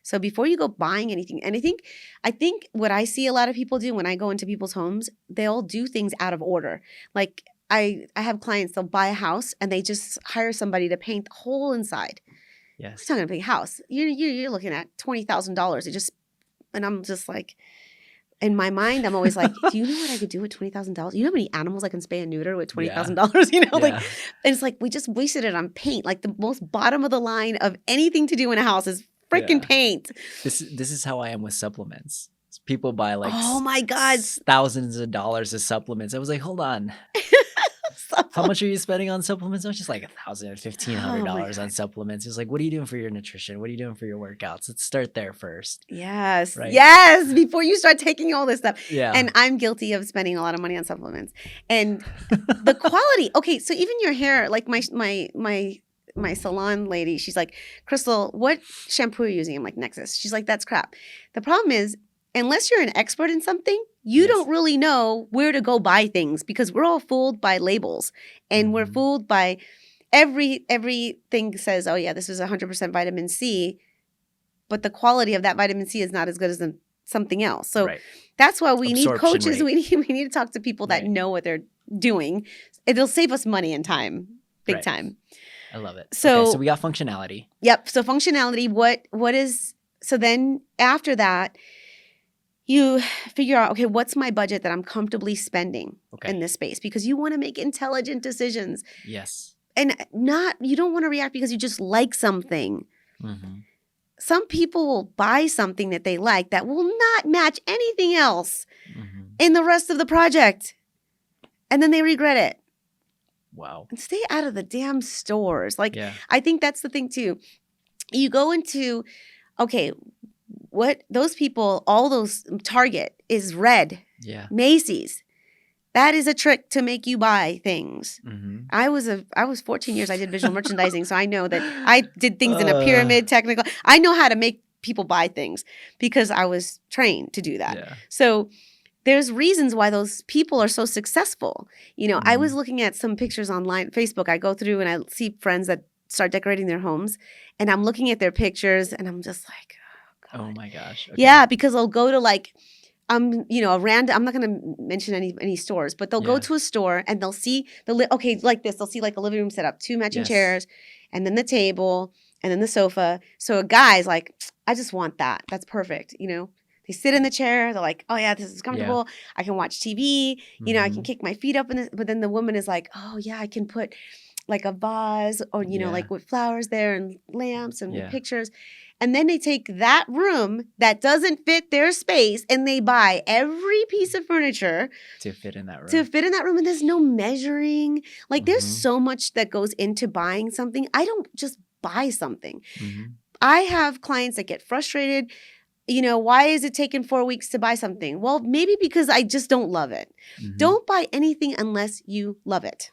So before you go buying anything, and I think what I see a lot of people do when I go into people's homes, they'll do things out of order. Like I have clients, they'll buy a house and they just hire somebody to paint the whole inside. Yes. It's not going to be a house. You're looking at $20,000. And I'm just like, in my mind, I'm always like, do you know what I could do with $20,000? You know how many animals I can spay and neuter with $20,000? And it's like we just wasted it on paint. Like the most bottom of the line of anything to do in a house is freaking paint. This is how I am with supplements. People buy like oh my god, thousands of dollars of supplements. I was like, hold on. How much are you spending on supplements? I was just like $1,000, $1,500 on supplements. It's like, what are you doing for your nutrition? What are you doing for your workouts? Let's start there first. Yes. Right? Yes. Before you start taking all this stuff. Yeah. And I'm guilty of spending a lot of money on supplements. And the quality. Okay. So even your hair, like my salon lady, she's like, Crystal, what shampoo are you using? I'm like, Nexus. She's like, that's crap. The problem is, unless you're an expert in something, you don't really know where to go buy things because we're all fooled by labels and we're fooled by everything says, oh yeah, this is 100% vitamin C, but the quality of that vitamin C is not as good as something else. So that's why we need coaches. We need to talk to people that know what they're doing. It'll save us money and time, big time. I love it. So we got functionality. Yep. So functionality, what is, so then after that, you figure out, okay, what's my budget that I'm comfortably spending in this space? Because you want to make intelligent decisions. Yes. And you don't want to react because you just like something. Some people will buy something that they like that will not match anything else in the rest of the project. And then they regret it. Wow. And stay out of the damn stores. I think that's the thing too. You go into, okay, what those people, all those Target is red. Yeah. Macy's. That is a trick to make you buy things. I was 14 years. I did visual merchandising, so I know that I did things in a pyramid technical. I know how to make people buy things because I was trained to do that. Yeah. So there's reasons why those people are so successful. I was looking at some pictures online, Facebook. I go through and I see friends that start decorating their homes, and I'm looking at their pictures, and I'm just like, oh my gosh. Okay. Yeah, because they'll go to a random, I'm not going to mention any stores, but they'll go to a store and they'll see like this, they'll see like a living room set up, 2 matching chairs, and then the table, and then the sofa. So a guy's like, I just want that. That's perfect. They sit in the chair. They're like, oh yeah, this is comfortable. I can watch TV. I can kick my feet up in this. But then the woman is like, oh yeah, I can put like a vase or, like with flowers there and lamps and pictures. And then they take that room that doesn't fit their space and they buy every piece of furniture to fit in that room. And there's no measuring. Like there's so much that goes into buying something. I don't just buy something. I have clients that get frustrated. Why is it taking 4 weeks to buy something? Well, maybe because I just don't love it. Don't buy anything unless you love it.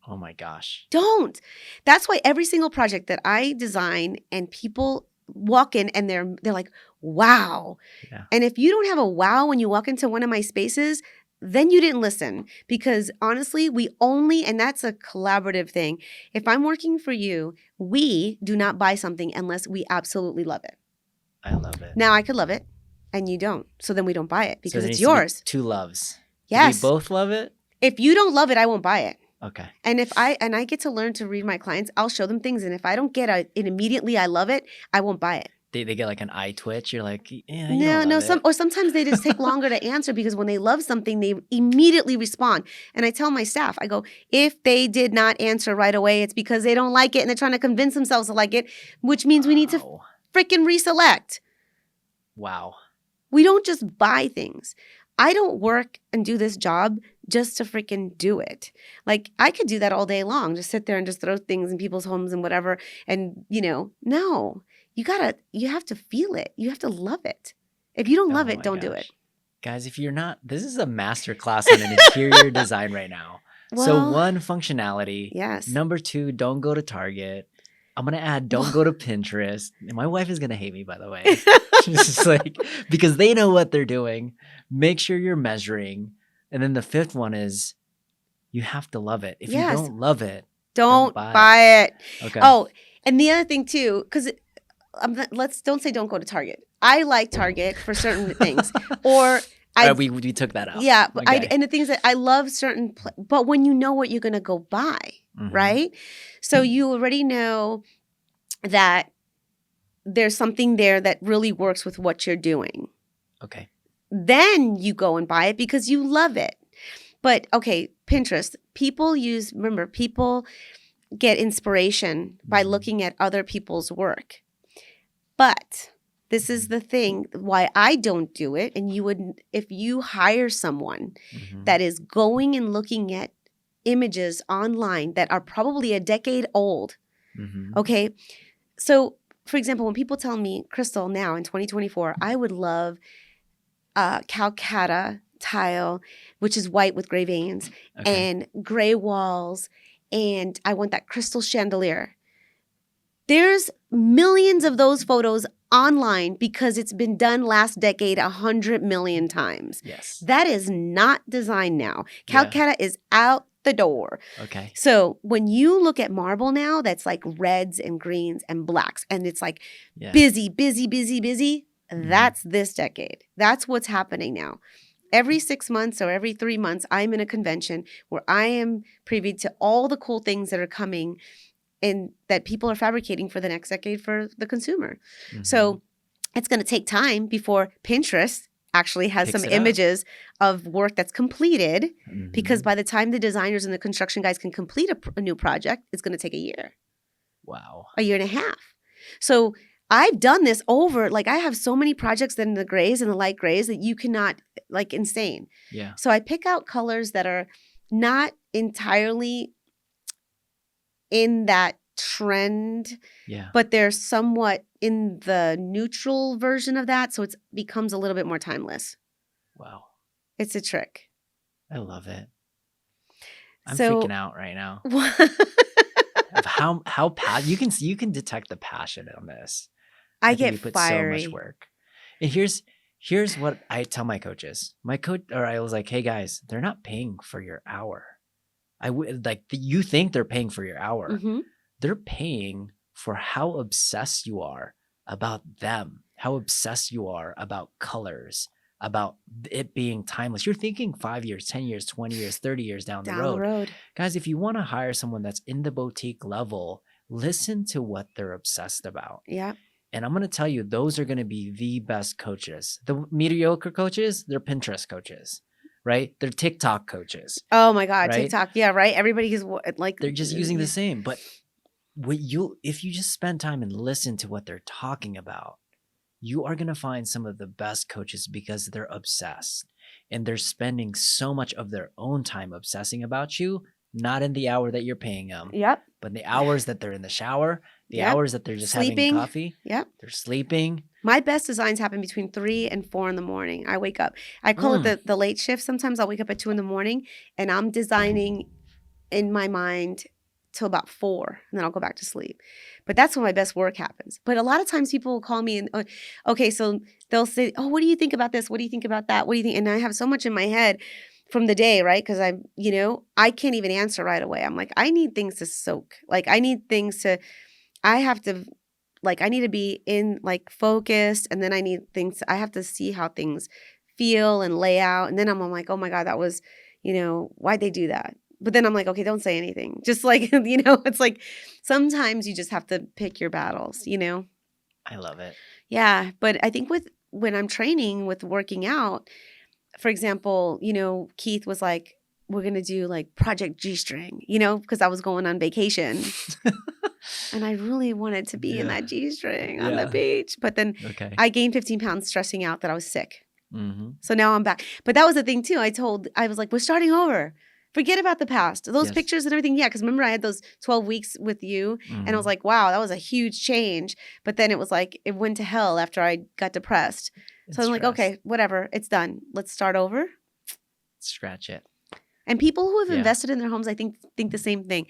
Oh my gosh. Don't. That's why every single project that I design and people walk in and they're like, wow. Yeah. And if you don't have a wow when you walk into one of my spaces, then you didn't listen. Because honestly, and that's a collaborative thing. If I'm working for you, we do not buy something unless we absolutely love it. I love it. Now I could love it and you don't. So then we don't buy it because it's yours. 2 loves. Yes. Do we both love it? If you don't love it, I won't buy it. Okay. And I get to learn to read my clients, I'll show them things. And if I don't get it immediately, I love it, I won't buy it. they get like an eye twitch. You're like, yeah, you No, don't no, love it. or sometimes they just take longer to answer because when they love something, they immediately respond. And I tell my staff, I go, if they did not answer right away, it's because they don't like it and they're trying to convince themselves to like it, which means we need to Wow. freaking reselect. Wow. We don't just buy things. I don't work and do this job just to freaking do it. Like I could do that all day long, just sit there and just throw things in people's homes and whatever. And no, you have to feel it. You have to love it. If you don't love Oh it, my don't do gosh. it. Guys, if you're not, this is a master class on an interior design right now. So Well, 1, functionality. yes. Number 2, don't go to Target. I'm going to add, don't go to Pinterest. And my wife is going to hate me, by the way. She's just like, because they know what they're doing. Make sure you're measuring. And then the 5th one is you have to love it. If Yes. you don't love it, Don't buy buy it. okay. Oh, and the other thing too, because don't say don't go to Target. I like Target for certain things, or we took that out. Yeah, but Okay. and the things that I love certain, but when you know what you're gonna go buy, Mhm. right? So you already know that there's something there that really works with what you're doing. Okay. Then you go and buy it because you love it. But okay, Pinterest. People get inspiration by Mhm. looking at other people's work. But this is the thing why I don't do it. And you would, if you hire someone Mhm. that is going and looking at images online that are probably a decade old. Mhm. Okay. So, for example, when people tell me, Crystal, now in 2024, I would love Calcutta tile, which is white with gray veins, Okay. and gray walls, and I want that crystal chandelier. There's millions of those photos online because it's been done last decade 100 million times. Yes. That is not design now. Yeah. Calcutta is out the door. Okay. So when you look at marble now, that's like reds and greens and blacks, and it's like Yeah. busy, busy, busy, busy. Mhm. That's this decade. That's what's happening now. Every 6 months or every 3 months, I'm in a convention where I am privy to all the cool things that are coming and that people are fabricating for the next decade for the consumer. Mhm. So it's going to take time before Pinterest actually has Picks some it up. images of work that's completed, because Mhm. by the time the designers and the construction guys can complete a new project, it's going to take a year Wow. and a half. So I've done this over, like I have so many projects that in the grays and the light grays that you cannot, like insane. Yeah. So I pick out colors that are not entirely in that trend, Yeah. but they're somewhat in the neutral version of that. So it becomes a little bit more timeless. Wow. It's a trick. I love it. I'm So- freaking out right now of how you can detect the passion on this. I think get you put fiery. so much work. And here's what I tell my coaches. I was like, hey guys, they're not paying for your hour. You think they're paying for your hour. Mhm. They're paying for how obsessed you are about them, how obsessed you are about colors, about it being timeless. You're thinking 5 years, 10 years, 20 years, 30 years down the road. Guys, if you want to hire someone that's in the boutique level, listen to what they're obsessed about. Yeah. And I'm going to tell you, those are going to be the best coaches. The mediocre coaches, they're Pinterest coaches, right? They're TikTok coaches. Oh my God, Right? TikTok. Yeah, right. Everybody is like, They're just using the same. But if you just spend time and listen to what they're talking about, you are going to find some of the best coaches because they're obsessed and they're spending so much of their own time obsessing about you, not in the hour that you're paying them, Yep. but the hours that they're in the shower, the Yep. hours that they're just Sleeping. having coffee. Yep. They're sleeping. My best designs happen between 3 and 4 in the morning. I wake up. I call it the late shift. Sometimes I'll wake up at 2 in the morning and I'm designing in my mind till about 4, and then I'll go back to sleep. But that's when my best work happens. But a lot of times people will call me and, okay, so they'll say, oh, what do you think about this? What do you think about that? What do you think? And I have so much in my head from the day, right? Because I can't even answer right away. I'm like, I need things to soak. Like I need to be in like focused, and then I have to see how things feel and lay out. And then I'm like, oh my God, that was, why'd they do that? But then I'm like, okay, don't say anything. Just like, it's like sometimes you just have to pick your battles, I love it. Yeah. But I think when I'm training with working out, for example, Keith was like, we're going to do like Project G-string, because I was going on vacation. And I really wanted to be in Yeah. that G-string on the Yeah. beach. But then Okay. I gained 15 pounds stressing out that I was sick. Mm-hmm. So now I'm back. But that was the thing too. I was like, we're starting over. Forget about the past. Those Yes. pictures and everything. Yeah, because remember I had those 12 weeks with you and I was like, wow, that was a huge change. But then it was like, it went to hell after I got depressed. So I'm like, okay, whatever. It's done. Let's start over. Scratch it. And people who have invested in their homes, I think the same thing.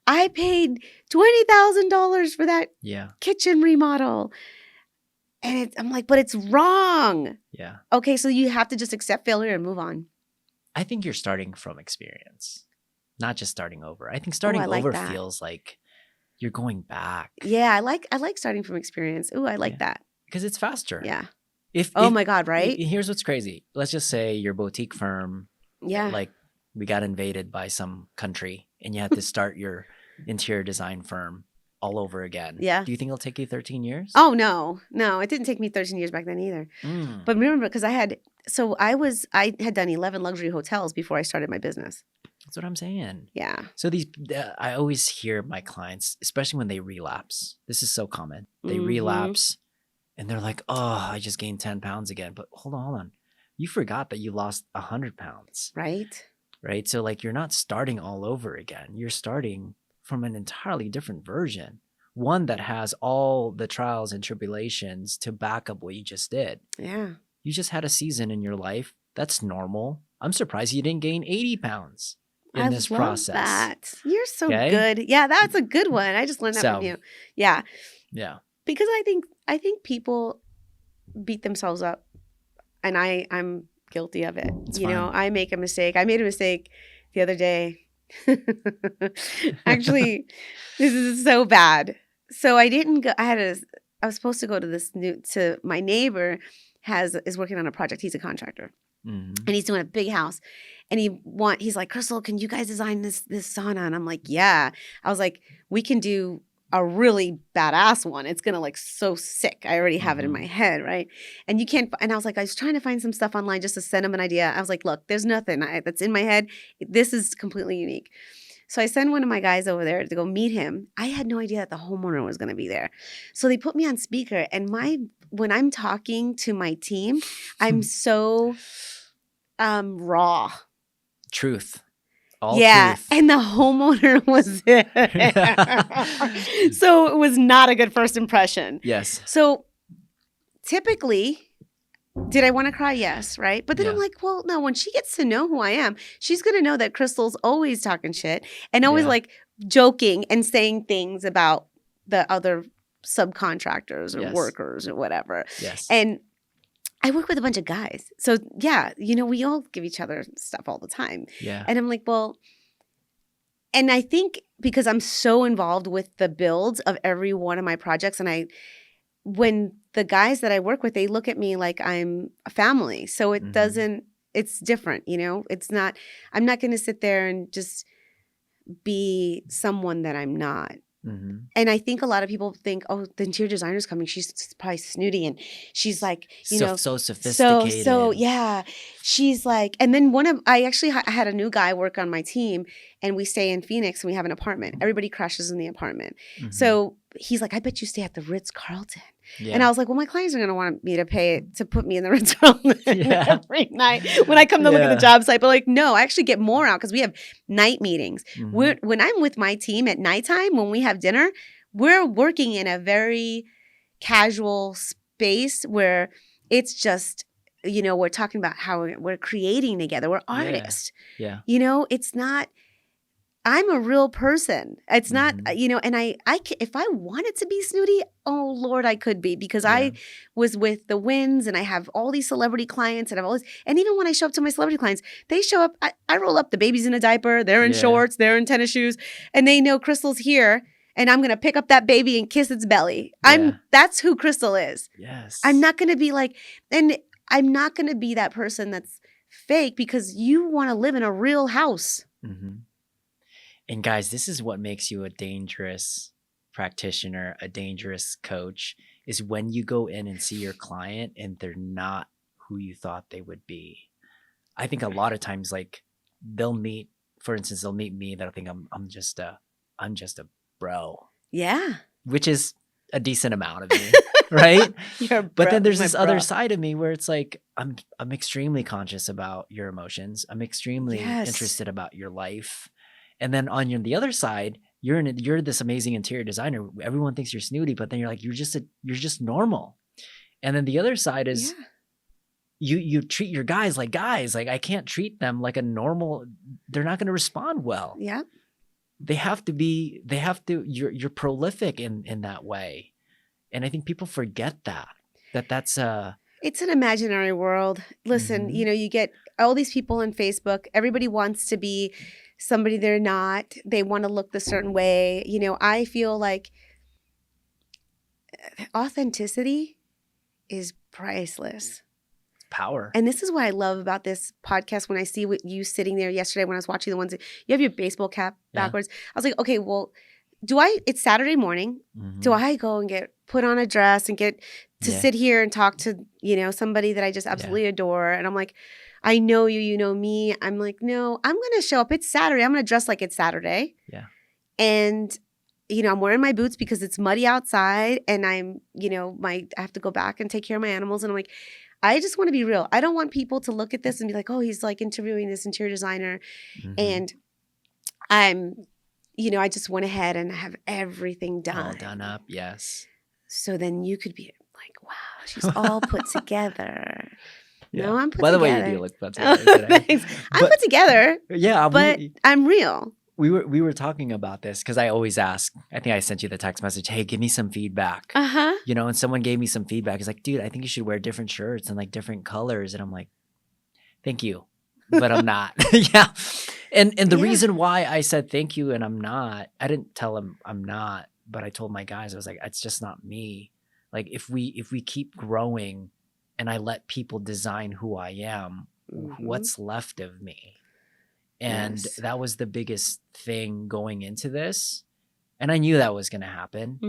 I paid $20,000 for that kitchen remodel. And I'm like, but it's wrong. Yeah. Okay, so you have to just accept failure and move on. I think you're starting from experience, not just starting over. I think starting over feels like you're going back. Yeah, I like starting from experience. Ooh, I like that. Because it's faster. Yeah. Oh my God, right? Here's what's crazy. Let's just say your boutique firm, yeah, like we got invaded by some country and you had to start your interior design firm all over again. Yeah. Do you think it'll take you 13 years? Oh, no. It didn't take me 13 years back then either. But remember, because I had done 11 luxury hotels before I started my business. That's what I'm saying. Yeah. So I always hear my clients, especially when they relapse. This is so common. They relapse and they're like, oh, I just gained 10 pounds again. But hold on. You forgot that you lost 100 pounds. Right? So like you're not starting all over again. You're starting from an entirely different version. One that has all the trials and tribulations to back up what you just did. Yeah. You just had a season in your life. That's normal. I'm surprised you didn't gain 80 pounds in this process. That. You're so good. Yeah, that's a good one. I just learned that from you. Yeah. Yeah. Because I think people beat themselves up and I'm guilty of it. It's fine. I make a mistake. I made a mistake the other day. Actually, this is so bad. So I didn't go. I was supposed to go to my neighbor is working on a project. He's a contractor. And he's doing a big house. And he's like, Crystal, can you guys design this sauna? And I'm like, yeah. I was like, we can do a really badass one. It's gonna like so sick. I already have it in my head, right? And you can't. And I was like, I was trying to find some stuff online just to send him an idea. I was like, look, there's nothing that's in my head. This is completely unique. So I send one of my guys over there to go meet him. I had no idea that the homeowner was going to be there. So they put me on speaker. And when I'm talking to my team, I'm so raw. Truth. Truth. And the homeowner was there. So it was not a good first impression. Yes. So typically, did I want to cry? Yes, right? But then I'm like, well, no, when she gets to know who I am, she's going to know that Crystal's always talking shit and always like joking and saying things about the other subcontractors or workers or whatever. Yes. And I work with a bunch of guys. So yeah, we all give each other stuff all the time. Yeah. And I'm like, well, and I think because I'm so involved with the builds of every one of my projects and when the guys that I work with, they look at me like I'm a family. So it doesn't, it's different, it's not, I'm not going to sit there and just be someone that I'm not. And I think a lot of people think, oh, the interior designer's coming. She's probably snooty and she's like, so sophisticated. So yeah, she's like, and then I had a new guy work on my team and we stay in Phoenix and we have an apartment. Everybody crashes in the apartment. So he's like, I bet you stay at the Ritz-Carlton. Yeah. And I was like, well, my clients are going to want me to pay to put me in the Ritz-Carlton every night when I come to look at the job site. But like, no, I actually get more out because we have night meetings. When I'm with my team at nighttime, when we have dinner, we're working in a very casual space where it's just, we're talking about how we're creating together. We're artists. Yeah. It's not. I'm a real person. It's not, and I if I wanted to be snooty, oh Lord, I could be because I was with the Wins and I have all these celebrity clients and and even when I show up to my celebrity clients, they show up, I roll up, the baby's in a diaper, they're in shorts, they're in tennis shoes, and they know Crystal's here and I'm going to pick up that baby and kiss its belly. That's who Crystal is. Yes. I'm not going to be like, and I'm not going to be that person that's fake because you want to live in a real house. And guys, this is what makes you a dangerous practitioner, a dangerous coach is when you go in and see your client and they're not who you thought they would be. I think a lot of times, like they'll meet me that I think I'm just a bro, Yeah. which is a decent amount of me, right? But then there's this other side of me where it's like I'm extremely conscious about your emotions. I'm extremely interested about your life. And then on the other side, you're this amazing interior designer. Everyone thinks you're snooty, but then you're like you're just normal. And then the other side is you treat your guys. Like I can't treat them like a normal. They're not going to respond well. Yeah. You're prolific in that way. And I think people forget that's it's an imaginary world. Listen, you get all these people on Facebook. Everybody wants to be somebody they're not. They want to look the certain way. I feel like authenticity is priceless. Power. And this is what I love about this podcast. When I see you sitting there yesterday when I was watching the ones that you have your baseball cap backwards, I was like, okay, well, it's Saturday morning. Do I go and get put on a dress and get to sit here and talk to, somebody that I just absolutely adore? And I'm like, I know you, you know me. I'm like, no, I'm going to show up. It's Saturday. I'm going to dress like it's Saturday. Yeah. And, I'm wearing my boots because it's muddy outside and I'm, I have to go back and take care of my animals. And I'm like, I just want to be real. I don't want people to look at this and be like, oh, he's like interviewing this interior designer. And I just went ahead and have everything done. All done up, yes. So then you could be like, wow, she's all put together. Yeah. No, I'm put together. By the way, you do look put together today. Thanks. I'm put together. Yeah. But I'm real. We were talking about this because I always ask, I think I sent you the text message, hey, give me some feedback. And someone gave me some feedback. It's like, dude, I think you should wear different shirts and like different colors. And I'm like, thank you, but I'm not. Yeah. And the reason why I said thank you and I'm not, I didn't tell him I'm not, but I told my guys, I was like, it's just not me. Like if we keep growing and I let people design who I am, what's left of me? And that was the biggest thing going into this. And I knew that was going to happen.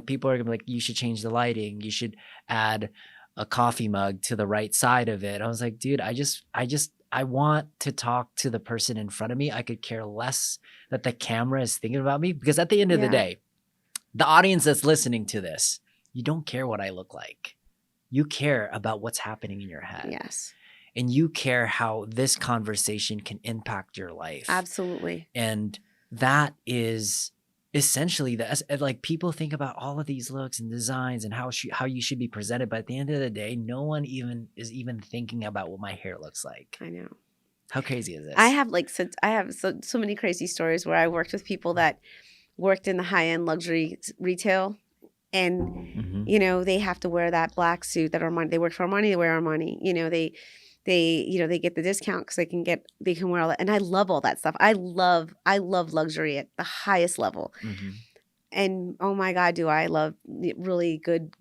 People are going to be like, you should change the lighting. You should add a coffee mug to the right side of it. I was like, dude, I want to talk to the person in front of me. I could care less that the camera is thinking about me because at the end of the day, the audience that's listening to this, you don't care what I look like. You care about what's happening in your head. Yes. And you care how this conversation can impact your life. Absolutely. And that is essentially like people think about all of these looks and designs and how you should be presented. But at the end of the day, no one is even thinking about what my hair looks like. I know. How crazy is this? I have so many crazy stories where I worked with people that worked in the high-end luxury retail. And, they have to wear that black suit that Armani, they work for Armani, they wear Armani, they get the discount because they can wear all that. And I love all that stuff. I love luxury at the highest level. And oh my God, do I love really good,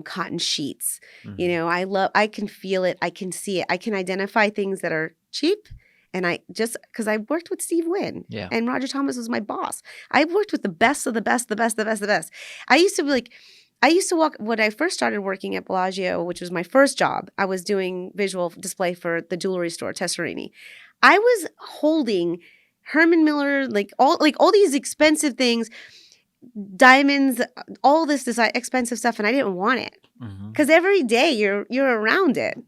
cotton sheets. I can feel it. I can see it. I can identify things that are cheap. And because I worked with Steve Wynn and Roger Thomas was my boss. I worked with the best of the best, the best, the best, the best. I used to walk, when I first started working at Bellagio, which was my first job, I was doing visual display for the jewelry store, Tesserini. I was holding Herman Miller, like all these expensive things, diamonds, all this expensive stuff, and I didn't want it. Because every day you're around it.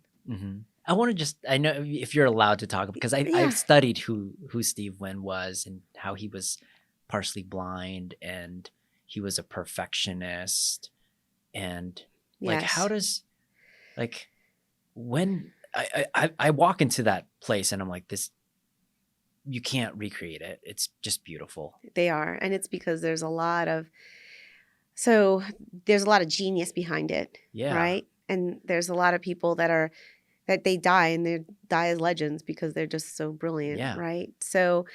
I want to I know if you're allowed to talk, because I've studied who Steve Wynn was and how he was partially blind and he was a perfectionist. And how does, when I walk into that place and I'm like, this, you can't recreate it. It's just beautiful. They are. And it's because there's a lot of genius behind it. Yeah. Right. And there's a lot of people that they die and they die as legends because they're just so brilliant. Yeah. Right. So,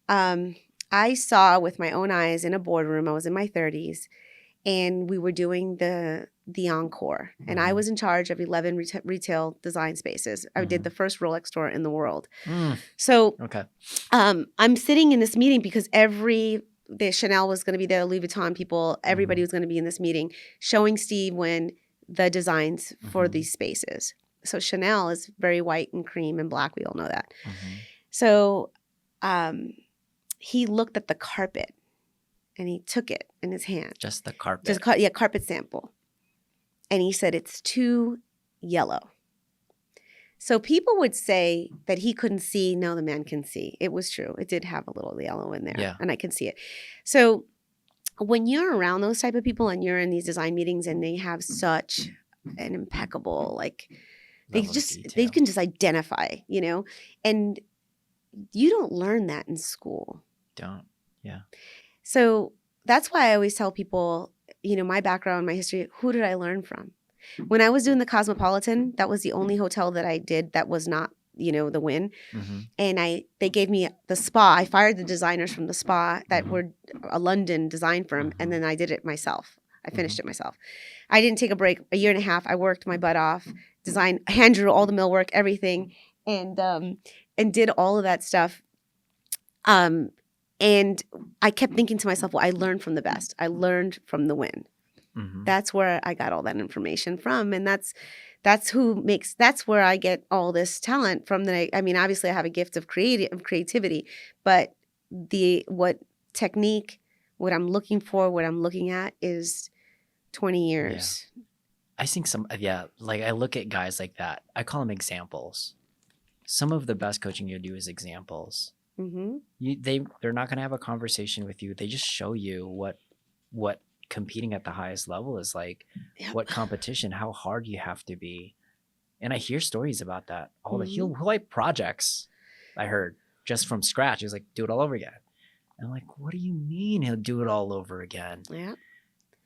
I saw with my own eyes in a boardroom, I was in my 30s, and we were doing the Encore. And I was in charge of 11 retail design spaces. I did the first Rolex store in the world. So I'm sitting in this meeting because every the Chanel was going to be there, Louis Vuitton people, everybody was going to be in this meeting, showing Steve the designs for these spaces. So Chanel is very white and cream and black. We all know that. So he looked at the carpet and he took it in his hand. Just the carpet. Carpet sample. And he said, it's too yellow. So people would say that he couldn't see. No, the man can see. It was true. It did have a little yellow in there, and I can see it. So when you're around those type of people and you're in these design meetings and they have such an impeccable, like they can just identify, and you don't learn that in school. Yeah. So that's why I always tell people, my background, my history, who did I learn from? When I was doing the Cosmopolitan, that was the only hotel that I did that was not, the Wynn. And they gave me the spa. I fired the designers from the spa that were a London design firm, and then I did it myself. I finished it myself. I didn't take a break. A year and a half, I worked my butt off, hand drew all the millwork, everything, and did all of that stuff. And I kept thinking to myself, well, I learned from the best. I learned from the Wynn. That's where I got all that information from, and that's where I get all this talent from. Obviously I have a gift of creativity, but what technique, what I'm looking for, what I'm looking at is 20 years. Yeah. I think like I look at guys like that. I call them examples. Some of the best coaching you do is examples. They're not going to have a conversation with you. They just show you what competing at the highest level is like, what competition, how hard you have to be. And I hear stories about that. He'll like projects, I heard, just from scratch. He's like, do it all over again. And I'm like, what do you mean he'll do it all over again? Yeah.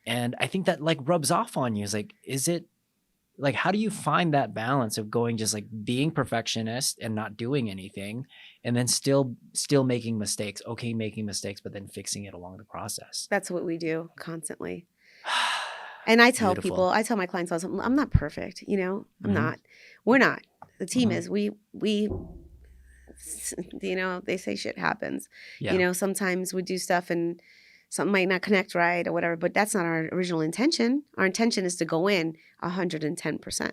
And I think that like rubs off on you. It's like, is it like, how do you find that balance of going just like being perfectionist and not doing anything, and then still making mistakes, making mistakes, but then fixing it along the process? That's what we do constantly. And I tell people, I tell my clients, I'm not perfect, I'm not. We're not. The team is. We they say shit happens. Yeah. Sometimes we do stuff and something might not connect right or whatever, but that's not our original intention. Our intention is to go in 110%.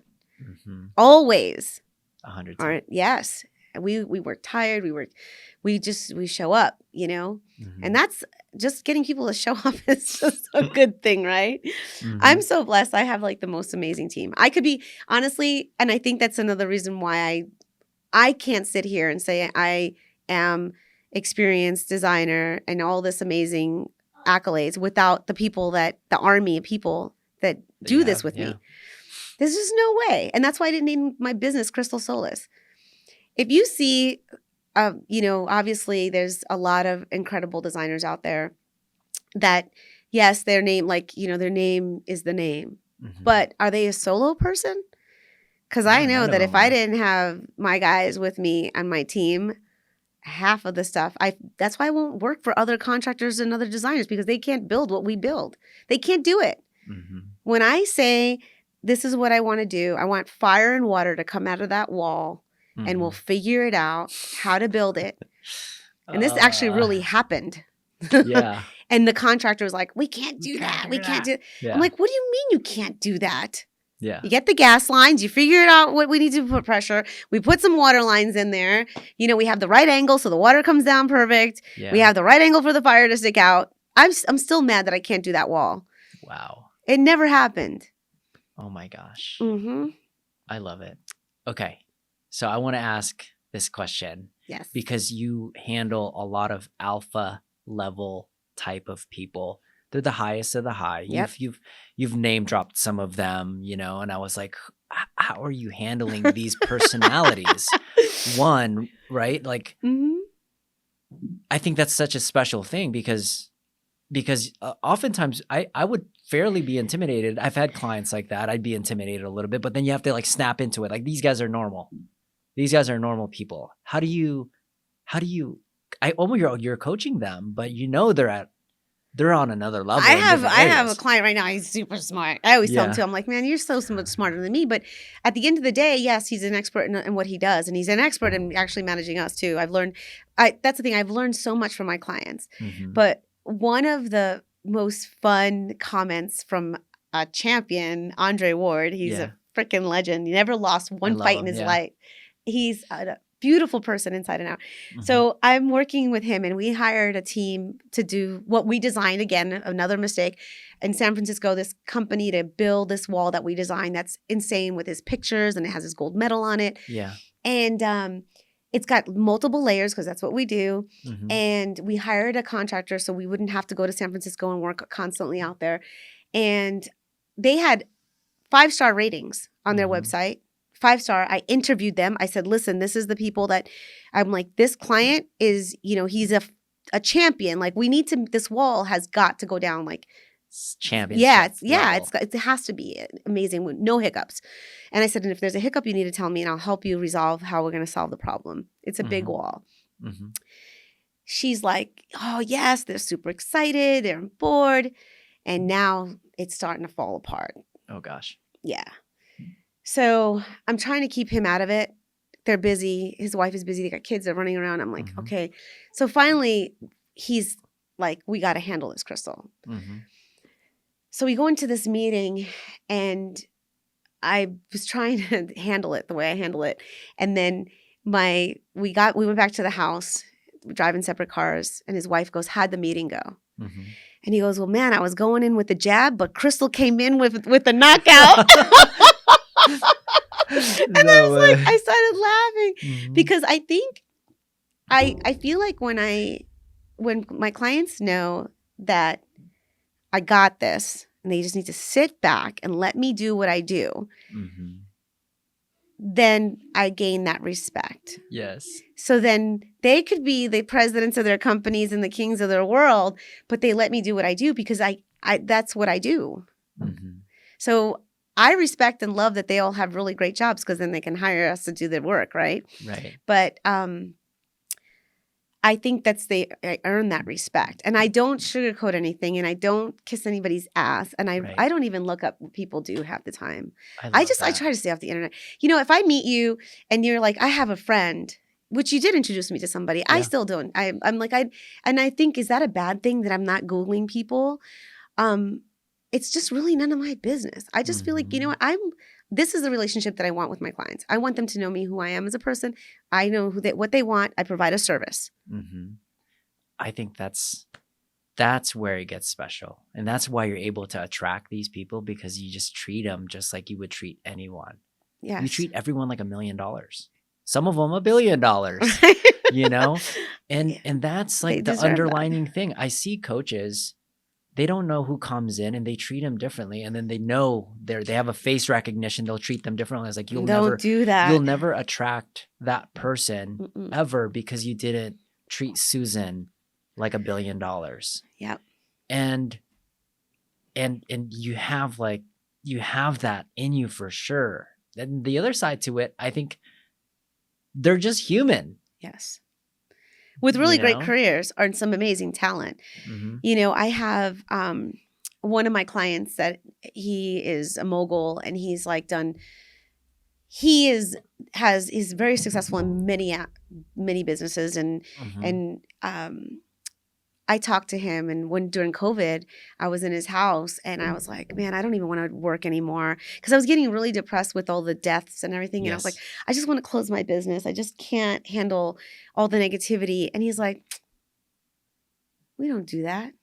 Always. 100%. Yes. We work tired. We show up, and that's just getting people to show up is just a good thing, right? I'm so blessed. I have like the most amazing team. I could be honestly, and I think that's another reason why I can't sit here and say I am experienced designer and all this amazing accolades without the army of people that do this with me. There's just no way. And that's why I didn't name my business Crystal Solis. If you see, obviously there's a lot of incredible designers out there that, yes, their name, their name is the name, but are they a solo person? Because I know that if I didn't have my guys with me and my team, half of the stuff, that's why I won't work for other contractors and other designers, because they can't build what we build. They can't do it. When I say, this is what I want to do, I want fire and water to come out of that wall, and we'll figure it out how to build it. And this actually really happened. Yeah. And the contractor was like, we can't do that. We can't do. I'm like, what do you mean you can't do that? Yeah. You get the gas lines, you figure it out what we need to put pressure. We put some water lines in there. We have the right angle so the water comes down perfect. Yeah. We have the right angle for the fire to stick out. I'm still mad that I can't do that wall. Wow. It never happened. Oh my gosh. I love it. Okay. So I want to ask this question. Yes. Because you handle a lot of alpha level type of people. They're the highest of the high. Yep. You've name dropped some of them, and I was like, how are you handling these personalities? One, right? Like, I think that's such a special thing because oftentimes I would fairly be intimidated. I've had clients like that. I'd be intimidated a little bit, but then you have to like snap into it. Like, these guys are normal. These guys are normal people. How do you? You're coaching them, but they're on another level. I have a client right now. He's super smart. I always tell him too. I'm like, man, you're so much smarter than me. But at the end of the day, yes, he's an expert in what he does, and he's an expert in actually managing us too. That's the thing. I've learned so much from my clients. But one of the most fun comments from a champion, Andre Ward, he's Yeah. a freaking legend. He never lost one love fight in him, his yeah. life. He's a beautiful person inside and out. Mhm. So I'm working with him, and we hired a team to do what we designed. Again, another mistake in San Francisco, this company to build this wall that we designed that's insane with his pictures, and it has his gold medal on it. Yeah. And it's got multiple layers because that's what we do. Mhm. And we hired a contractor so we wouldn't have to go to San Francisco and work constantly out there. And they had 5-star ratings on their Mhm. website. 5-star. I interviewed them. I said, listen, this is the people that I'm like, this client is, he's a champion. Like, we need to, this wall has got to go down like, It's championship. yeah, level. it has to be amazing with no hiccups. And I said, and if there's a hiccup, you need to tell me and I'll help you resolve how we're going to solve the problem. It's a big Mhm. wall. Mhm. She's like, oh yes, they're super excited. They're on board. And now it's starting to fall apart. Oh gosh. Yeah. So I'm trying to keep him out of it. They're busy. His wife is busy. They got kids. They're running around. I'm like, Mhm. okay. So finally, he's like, we got to handle this, Crystal. Mhm. So we go into this meeting, and I was trying to handle it the way I handle it. And then we went back to the house, driving separate cars, and his wife goes, how'd the meeting go? Mhm. And he goes, well, man, I was going in with the jab, but Crystal came in with the knockout. And I was like, I started laughing Mhm. because I think I feel like when my clients know that I got this and they just need to sit back and let me do what I do, Mhm. then I gain that respect. Yes. So then they could be the presidents of their companies and the kings of their world, but they let me do what I do because I that's what I do. Mhm. So I respect and love that they all have really great jobs because then they can hire us to do their work, right? Right. But I think I earn that respect, and I don't sugarcoat anything, and I don't kiss anybody's ass, and Right. I don't even look up what people do half the time. I I love try that. to stay off the internet. If I meet you and you're like, I have a friend, which you did introduce me to somebody, I Yeah. still don't. I'm like and I think, is that a bad thing that I'm not Googling people? It's just really none of my business. I just feel like, Mhm. what, this is the relationship that I want with my clients. I want them to know me, who I am as a person. I know what they want. I provide a service. Mhm. I think that's where it gets special, and that's why you're able to attract these people because you just treat them just like you would treat anyone. Yes. You treat everyone like $1 million. Some of them $1 billion. And that's They like the deserve that. underlining thing. I see coaches, they don't know who comes in and they treat them differently, and then they know they have a face recognition. They'll treat them differently. It's like Don't do that. you'll never attract that person Mm-mm. ever because you didn't treat Susan like $1 billion. Yep. And you have that in you for sure. And the other side to it, I think they're just human. Yes. With really great know? careers or some amazing talent. Mhm. I have one of my clients that he is a mogul, and he's like he's very successful in many businesses, and Mhm. I talked to him, and during COVID, I was in his house, and I was like, man, I don't even want to work anymore because I was getting really depressed with all the deaths and everything. And I was like, Yes. I just want to close my business. I just can't handle all the negativity. And he's like, we don't do that.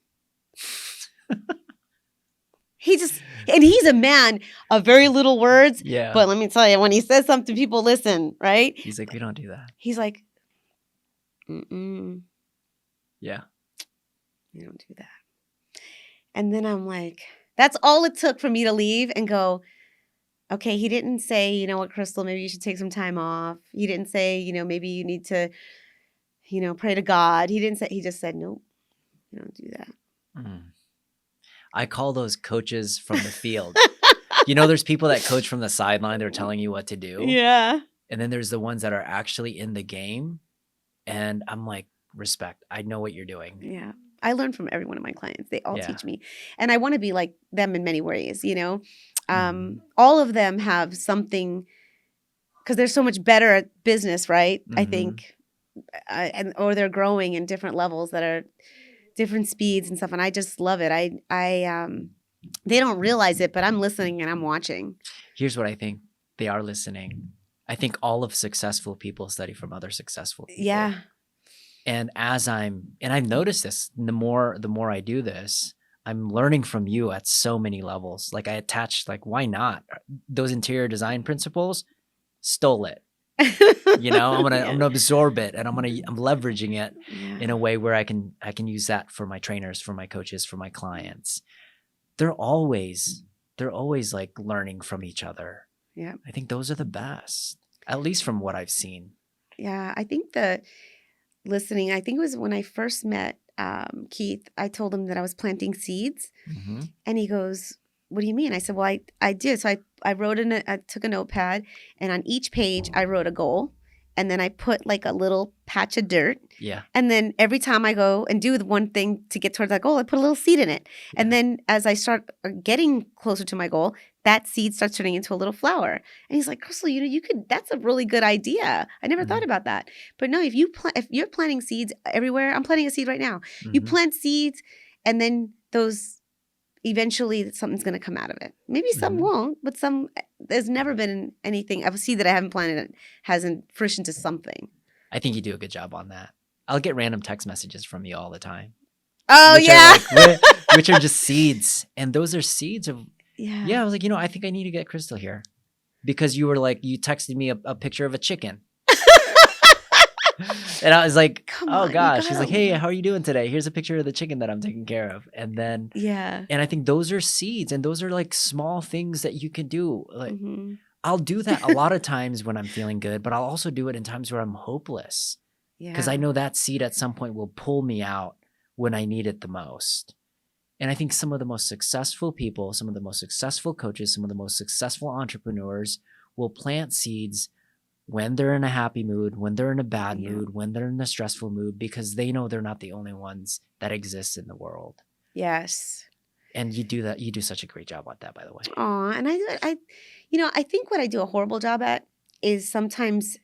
And he's a man of very little words. Yeah. But let me tell you, when he says something, people listen, right? He's like, we don't do that. He's like, Yeah. we don't do that. And then I'm like, that's all it took for me to leave and go, okay, he didn't say, you know what, Crystal, maybe you should take some time off. He didn't say, maybe you need to, pray to God. He just said, nope, you don't do that. Mm. I call those coaches from the field. There's people that coach from the sideline. They're telling you what to do. Yeah. And then there's the ones that are actually in the game. And I'm like, respect. I know what you're doing. Yeah. I learn from every one of my clients. They all Yeah. teach me. And I want to be like them in many ways, All of them have something, because they're so much better at business, right? I Mhm. think, or they're growing in different levels that are different speeds and stuff. And I just love it. They don't realize it, but I'm listening and I'm watching. Here's what I think. They are listening. I think all of successful people study from other successful people. Yeah. And I've noticed this, the more I do this, I'm learning from you at so many levels. Like I attached, like, why not? Those interior design principles, stole it. You know, I'm gonna absorb it, and I'm leveraging it in a way where I can use that for my trainers, for my coaches, for my clients. They're always like learning from each other. Yeah. I think those are the best, at least from what I've seen. Yeah. I think listening, I think it was when I first met Keith, I told him that I was planting seeds. Mm-hmm. And he goes, what do you mean? I said, well, I did. So I wrote I took a notepad, and on each page I wrote a goal. And then I put like a little patch of dirt. Yeah. And then every time I go and do one thing to get towards that goal, I put a little seed in it. Yeah. And then as I start getting closer to my goal, that seed starts turning into a little flower. And he's like, Crystal, you could, that's a really good idea. I never thought about that. But no, if you're planting seeds everywhere, I'm planting a seed right now. Mm-hmm. You plant seeds, and then eventually something's going to come out of it. Maybe some won't, but there's never been anything, a seed that I haven't planted that hasn't fruitioned to something. I think you do a good job on that. I'll get random text messages from you all the time. Oh, yeah. Which are just seeds. And those are seeds of, I was like, I think I need to get Crystal here. Because you were like, you texted me a picture of a chicken. And I was like, oh gosh. She's like, hey, how are you doing today? Here's a picture of the chicken that I'm taking care of. And then, and I think those are seeds, and those are like small things that you can do. Like, I'll do that a lot of times when I'm feeling good, but I'll also do it in times where I'm hopeless. Because I know that seed at some point will pull me out when I need it the most. And I think some of the most successful people, some of the most successful coaches, some of the most successful entrepreneurs will plant seeds when they're in a happy mood, when they're in a bad mood, when they're in a stressful mood, because they know they're not the only ones that exist in the world. Yes. And you do that. You do such a great job at that, by the way. Aw, and I think what I do a horrible job at is sometimes,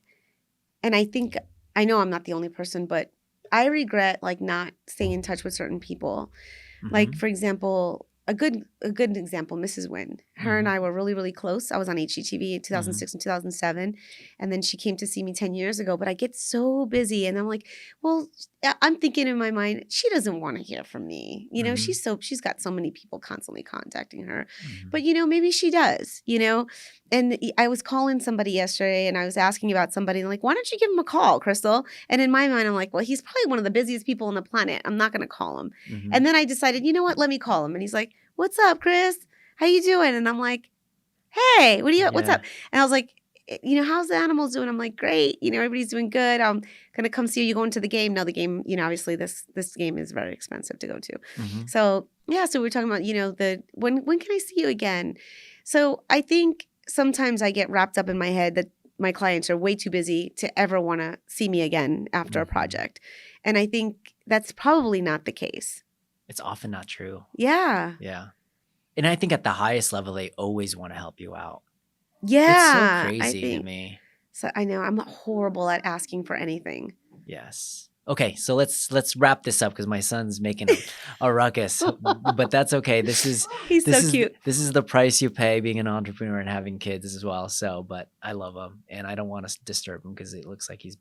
and I know I'm not the only person, but I regret like not staying in touch with certain people. Mm-hmm. Like, for example, a good example, Mrs. Wynn. Her and I were really, really close. I was on HGTV in 2006 and 2007. And then she came to see me 10 years ago. But I get so busy. And I'm like, well, I'm thinking in my mind, she doesn't want to hear from me. You know, she's got so many people constantly contacting her. But, maybe she does, And I was calling somebody yesterday, and I was asking about somebody. And like, why don't you give him a call, Crystal? And in my mind, I'm like, well, he's probably one of the busiest people on the planet. I'm not going to call him. And then I decided, you know what? Let me call him. And he's like, what's up, Chris? How you doing? And I'm like, hey, what's up? And I was like, how's the animals doing? I'm like, great. Everybody's doing good. I'm going to come see you. You going to the game? No, the game, obviously this game is very expensive to go to. So, so we're talking about, when can I see you again? So I think sometimes I get wrapped up in my head that my clients are way too busy to ever want to see me again after a project. And I think that's probably not the case. It's often not true. Yeah. Yeah. And I think at the highest level, they always want to help you out. Yeah. It's so crazy to me. So I know I'm horrible at asking for anything. Yes. Okay. So let's wrap this up because my son's making a ruckus, but that's okay. He's so cute. This is the price you pay being an entrepreneur and having kids as well. So, but I love him and I don't want to disturb him because it looks like he's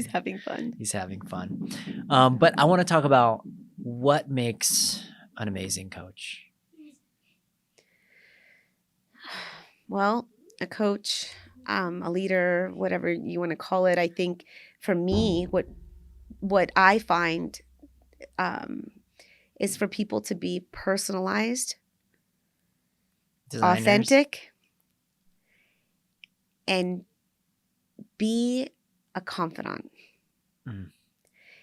having fun. He's having fun. But I want to talk about what makes an amazing coach. Well, a coach, a leader, whatever you want to call it. I think for me, what I find is for people to be personalized, authentic, and be a confidant.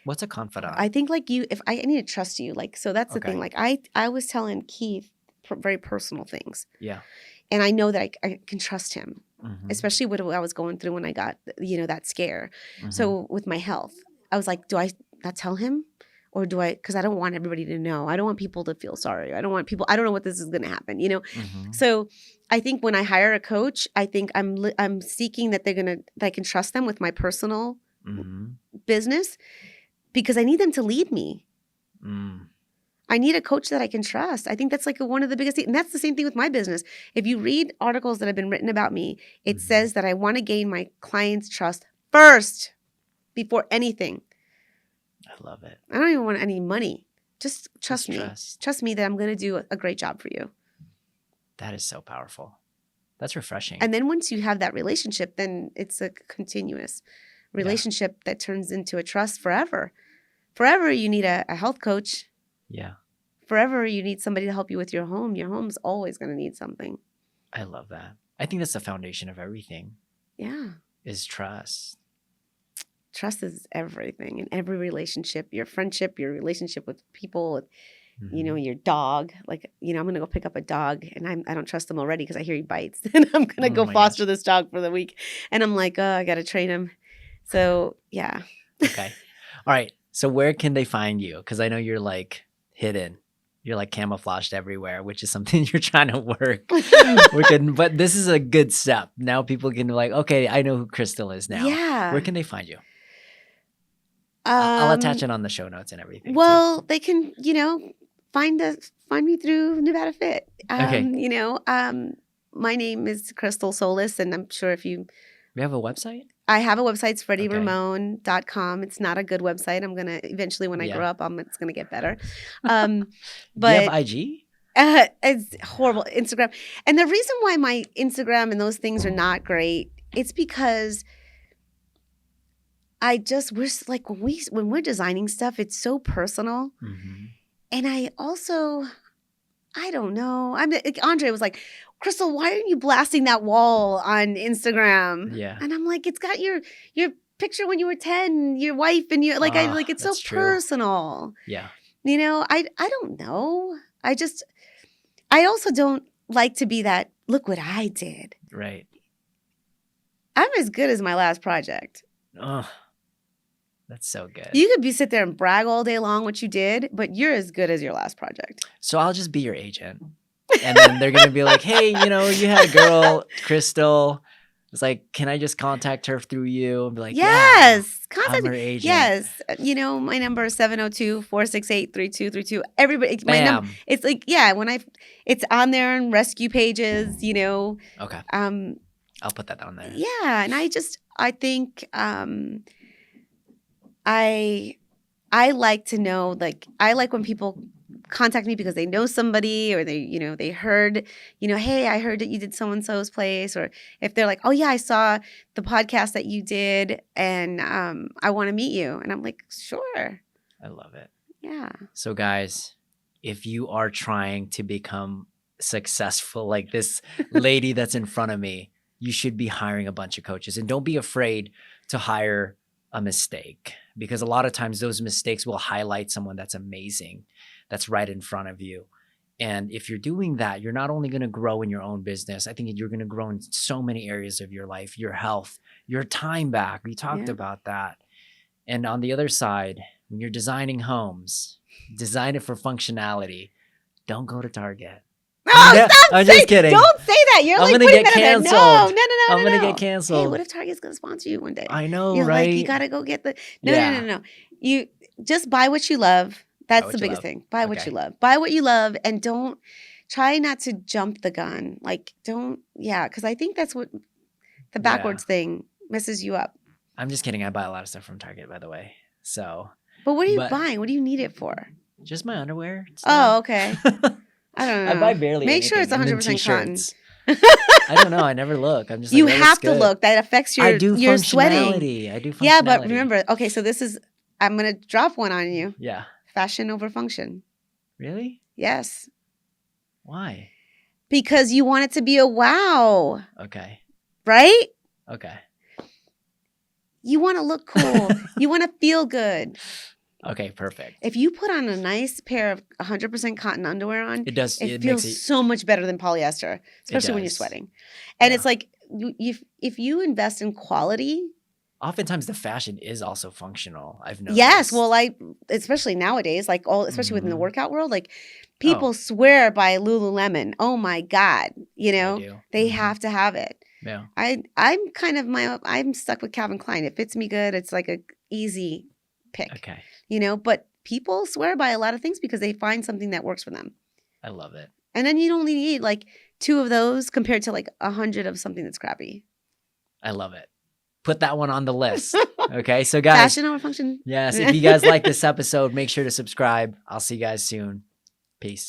What's a confidant? I think if I need to trust you, so that's the thing. Like I was telling Keith very personal things. Yeah. And I know that I can trust him, especially what I was going through when I got, that scare. So with my health, I was like, do I not tell him? Or do I, because I don't want everybody to know. I don't want people to feel sorry. I don't know what this is going to happen, So I think when I hire a coach, I think I'm seeking that that I can trust them with my personal business because I need them to lead me. Mm. I need a coach that I can trust. I think that's like one of the biggest things. And that's the same thing with my business. If you read articles that have been written about me, it Mhm. says that I want to gain my clients' trust first before anything. I love it. I don't even want any money. Just trust Just me. trust. Trust me that I'm going to do a great job for you. That is so powerful. That's refreshing. And then once you have that relationship, then it's a continuous relationship that turns into a trust forever. Forever, you need a health coach. Yeah. Forever, you need somebody to help you with your home. Your home's always going to need something. I love that. I think that's the foundation of everything Yeah. is trust. Trust is everything in every relationship, your friendship, your relationship with people, you know, Mhm. your dog. Like, you know, I'm going to go pick up a dog and I don't trust him already because I hear he bites. And I'm going to Oh go my foster gosh. this dog for the week. And I'm like, oh, I got to train him. So, yeah. Okay. All right. So where can they find you? Because I know you're like hidden. You're like camouflaged everywhere, which is something you're trying to work. But this is a good step. Now people can be like, okay, I know who Crystal is now. Yeah. Where can they find you? I'll attach it on the show notes and everything too. Well, they can, you know, find me through Nevada Fit. Okay. You know, my name is Crystal Solis, and I'm sure if you We have a website? I have a website, it's Okay. freddieramon.com. It's not a good website. I'm gonna eventually when I grow Yeah. up, it's gonna get better. Do you But have IG? it's horrible. Instagram. And the reason why my Instagram and those things are not great, it's because we're like when we're designing stuff, it's so personal. Mm-hmm. And I don't know. Andre was like, Crystal, why aren't you blasting that wall on Instagram? Yeah. And I'm like, it's got your picture when you were 10, your wife, and you're like, it's so That's true. personal. Yeah. You know, I don't know. I also don't like to be that, look what I did. Right. I'm as good as my last project. Oh, that's so good. You could sit there and brag all day long what you did, but you're as good as your last project. So I'll just be your agent. And then they're going to be like, hey, you know, you had a girl, Crystal. It's like, can I just contact her through you? And be like, yes. yeah, I'm her agent. Yes. You know, my number is 702-468-3232. Everybody, my number, Bam. it's like, yeah, it's on there on rescue pages, you know. Okay. I'll put that on there. Yeah. And I think, I like to know, like, I like when people contact me because they know somebody or they, you know, they heard, you know, hey, I heard that you did so-and-so's place. Or if they're like, oh yeah, I saw the podcast that you did and I want to meet you. And I'm like, sure. I love it. Yeah. So guys, if you are trying to become successful like this lady that's in front of me, you should be hiring a bunch of coaches. And don't be afraid to hire a mistake, because a lot of times those mistakes will highlight someone that's amazing, that's right in front of you. And if you're doing that, you're not only going to grow in your own business, I think you're going to grow in so many areas of your life, your health, your time back. We talked about that. And on the other side, when you're designing homes, design it for functionality. Don't go to Target. I'm just kidding. Don't say that. You're I'm like gonna putting get that in there. canceled. No. I'm gonna get canceled. Hey, what if Target's gonna sponsor you one day? I know, You're right? like, you gotta go get the no. You just buy what you love. That's the biggest thing. Buy what you love. Buy what you love, and don't try not to jump the gun. Like, because I think that's what the backwards thing messes you up. I'm just kidding. I buy a lot of stuff from Target, by the way. So. But what are you buying? What do you need it for? Just my underwear. Oh, okay. I don't know. I buy barely Make anything. sure it's 100% cotton. I don't know. I never look. I'm just like, you have to look. That affects your sweating. I do functionality. Yeah, but remember, okay, so I'm going to drop one on you. Yeah. Fashion over function. Really? Yes. Why? Because you want it to be a wow. Okay. Right? Okay. You want to look cool. You want to feel good. Okay, perfect. If you put on a nice pair of 100% cotton underwear on, it feels so much better than polyester, especially when you're sweating. And it's like, if you invest in quality. Oftentimes the fashion is also functional. I've noticed. Yes. Well, especially nowadays, like especially within the workout world, like people swear by Lululemon. Oh my God. You know, they have to have it. Yeah. I'm stuck with Calvin Klein. It fits me good. It's like a easy pick. Okay. You know, but people swear by a lot of things because they find something that works for them. I love it. And then you only need like 2 of those compared to like 100 of something that's crappy. I love it. Put that one on the list. Okay. So guys, Passion over function. yes, if you guys like this episode, make sure to subscribe. I'll see you guys soon. Peace.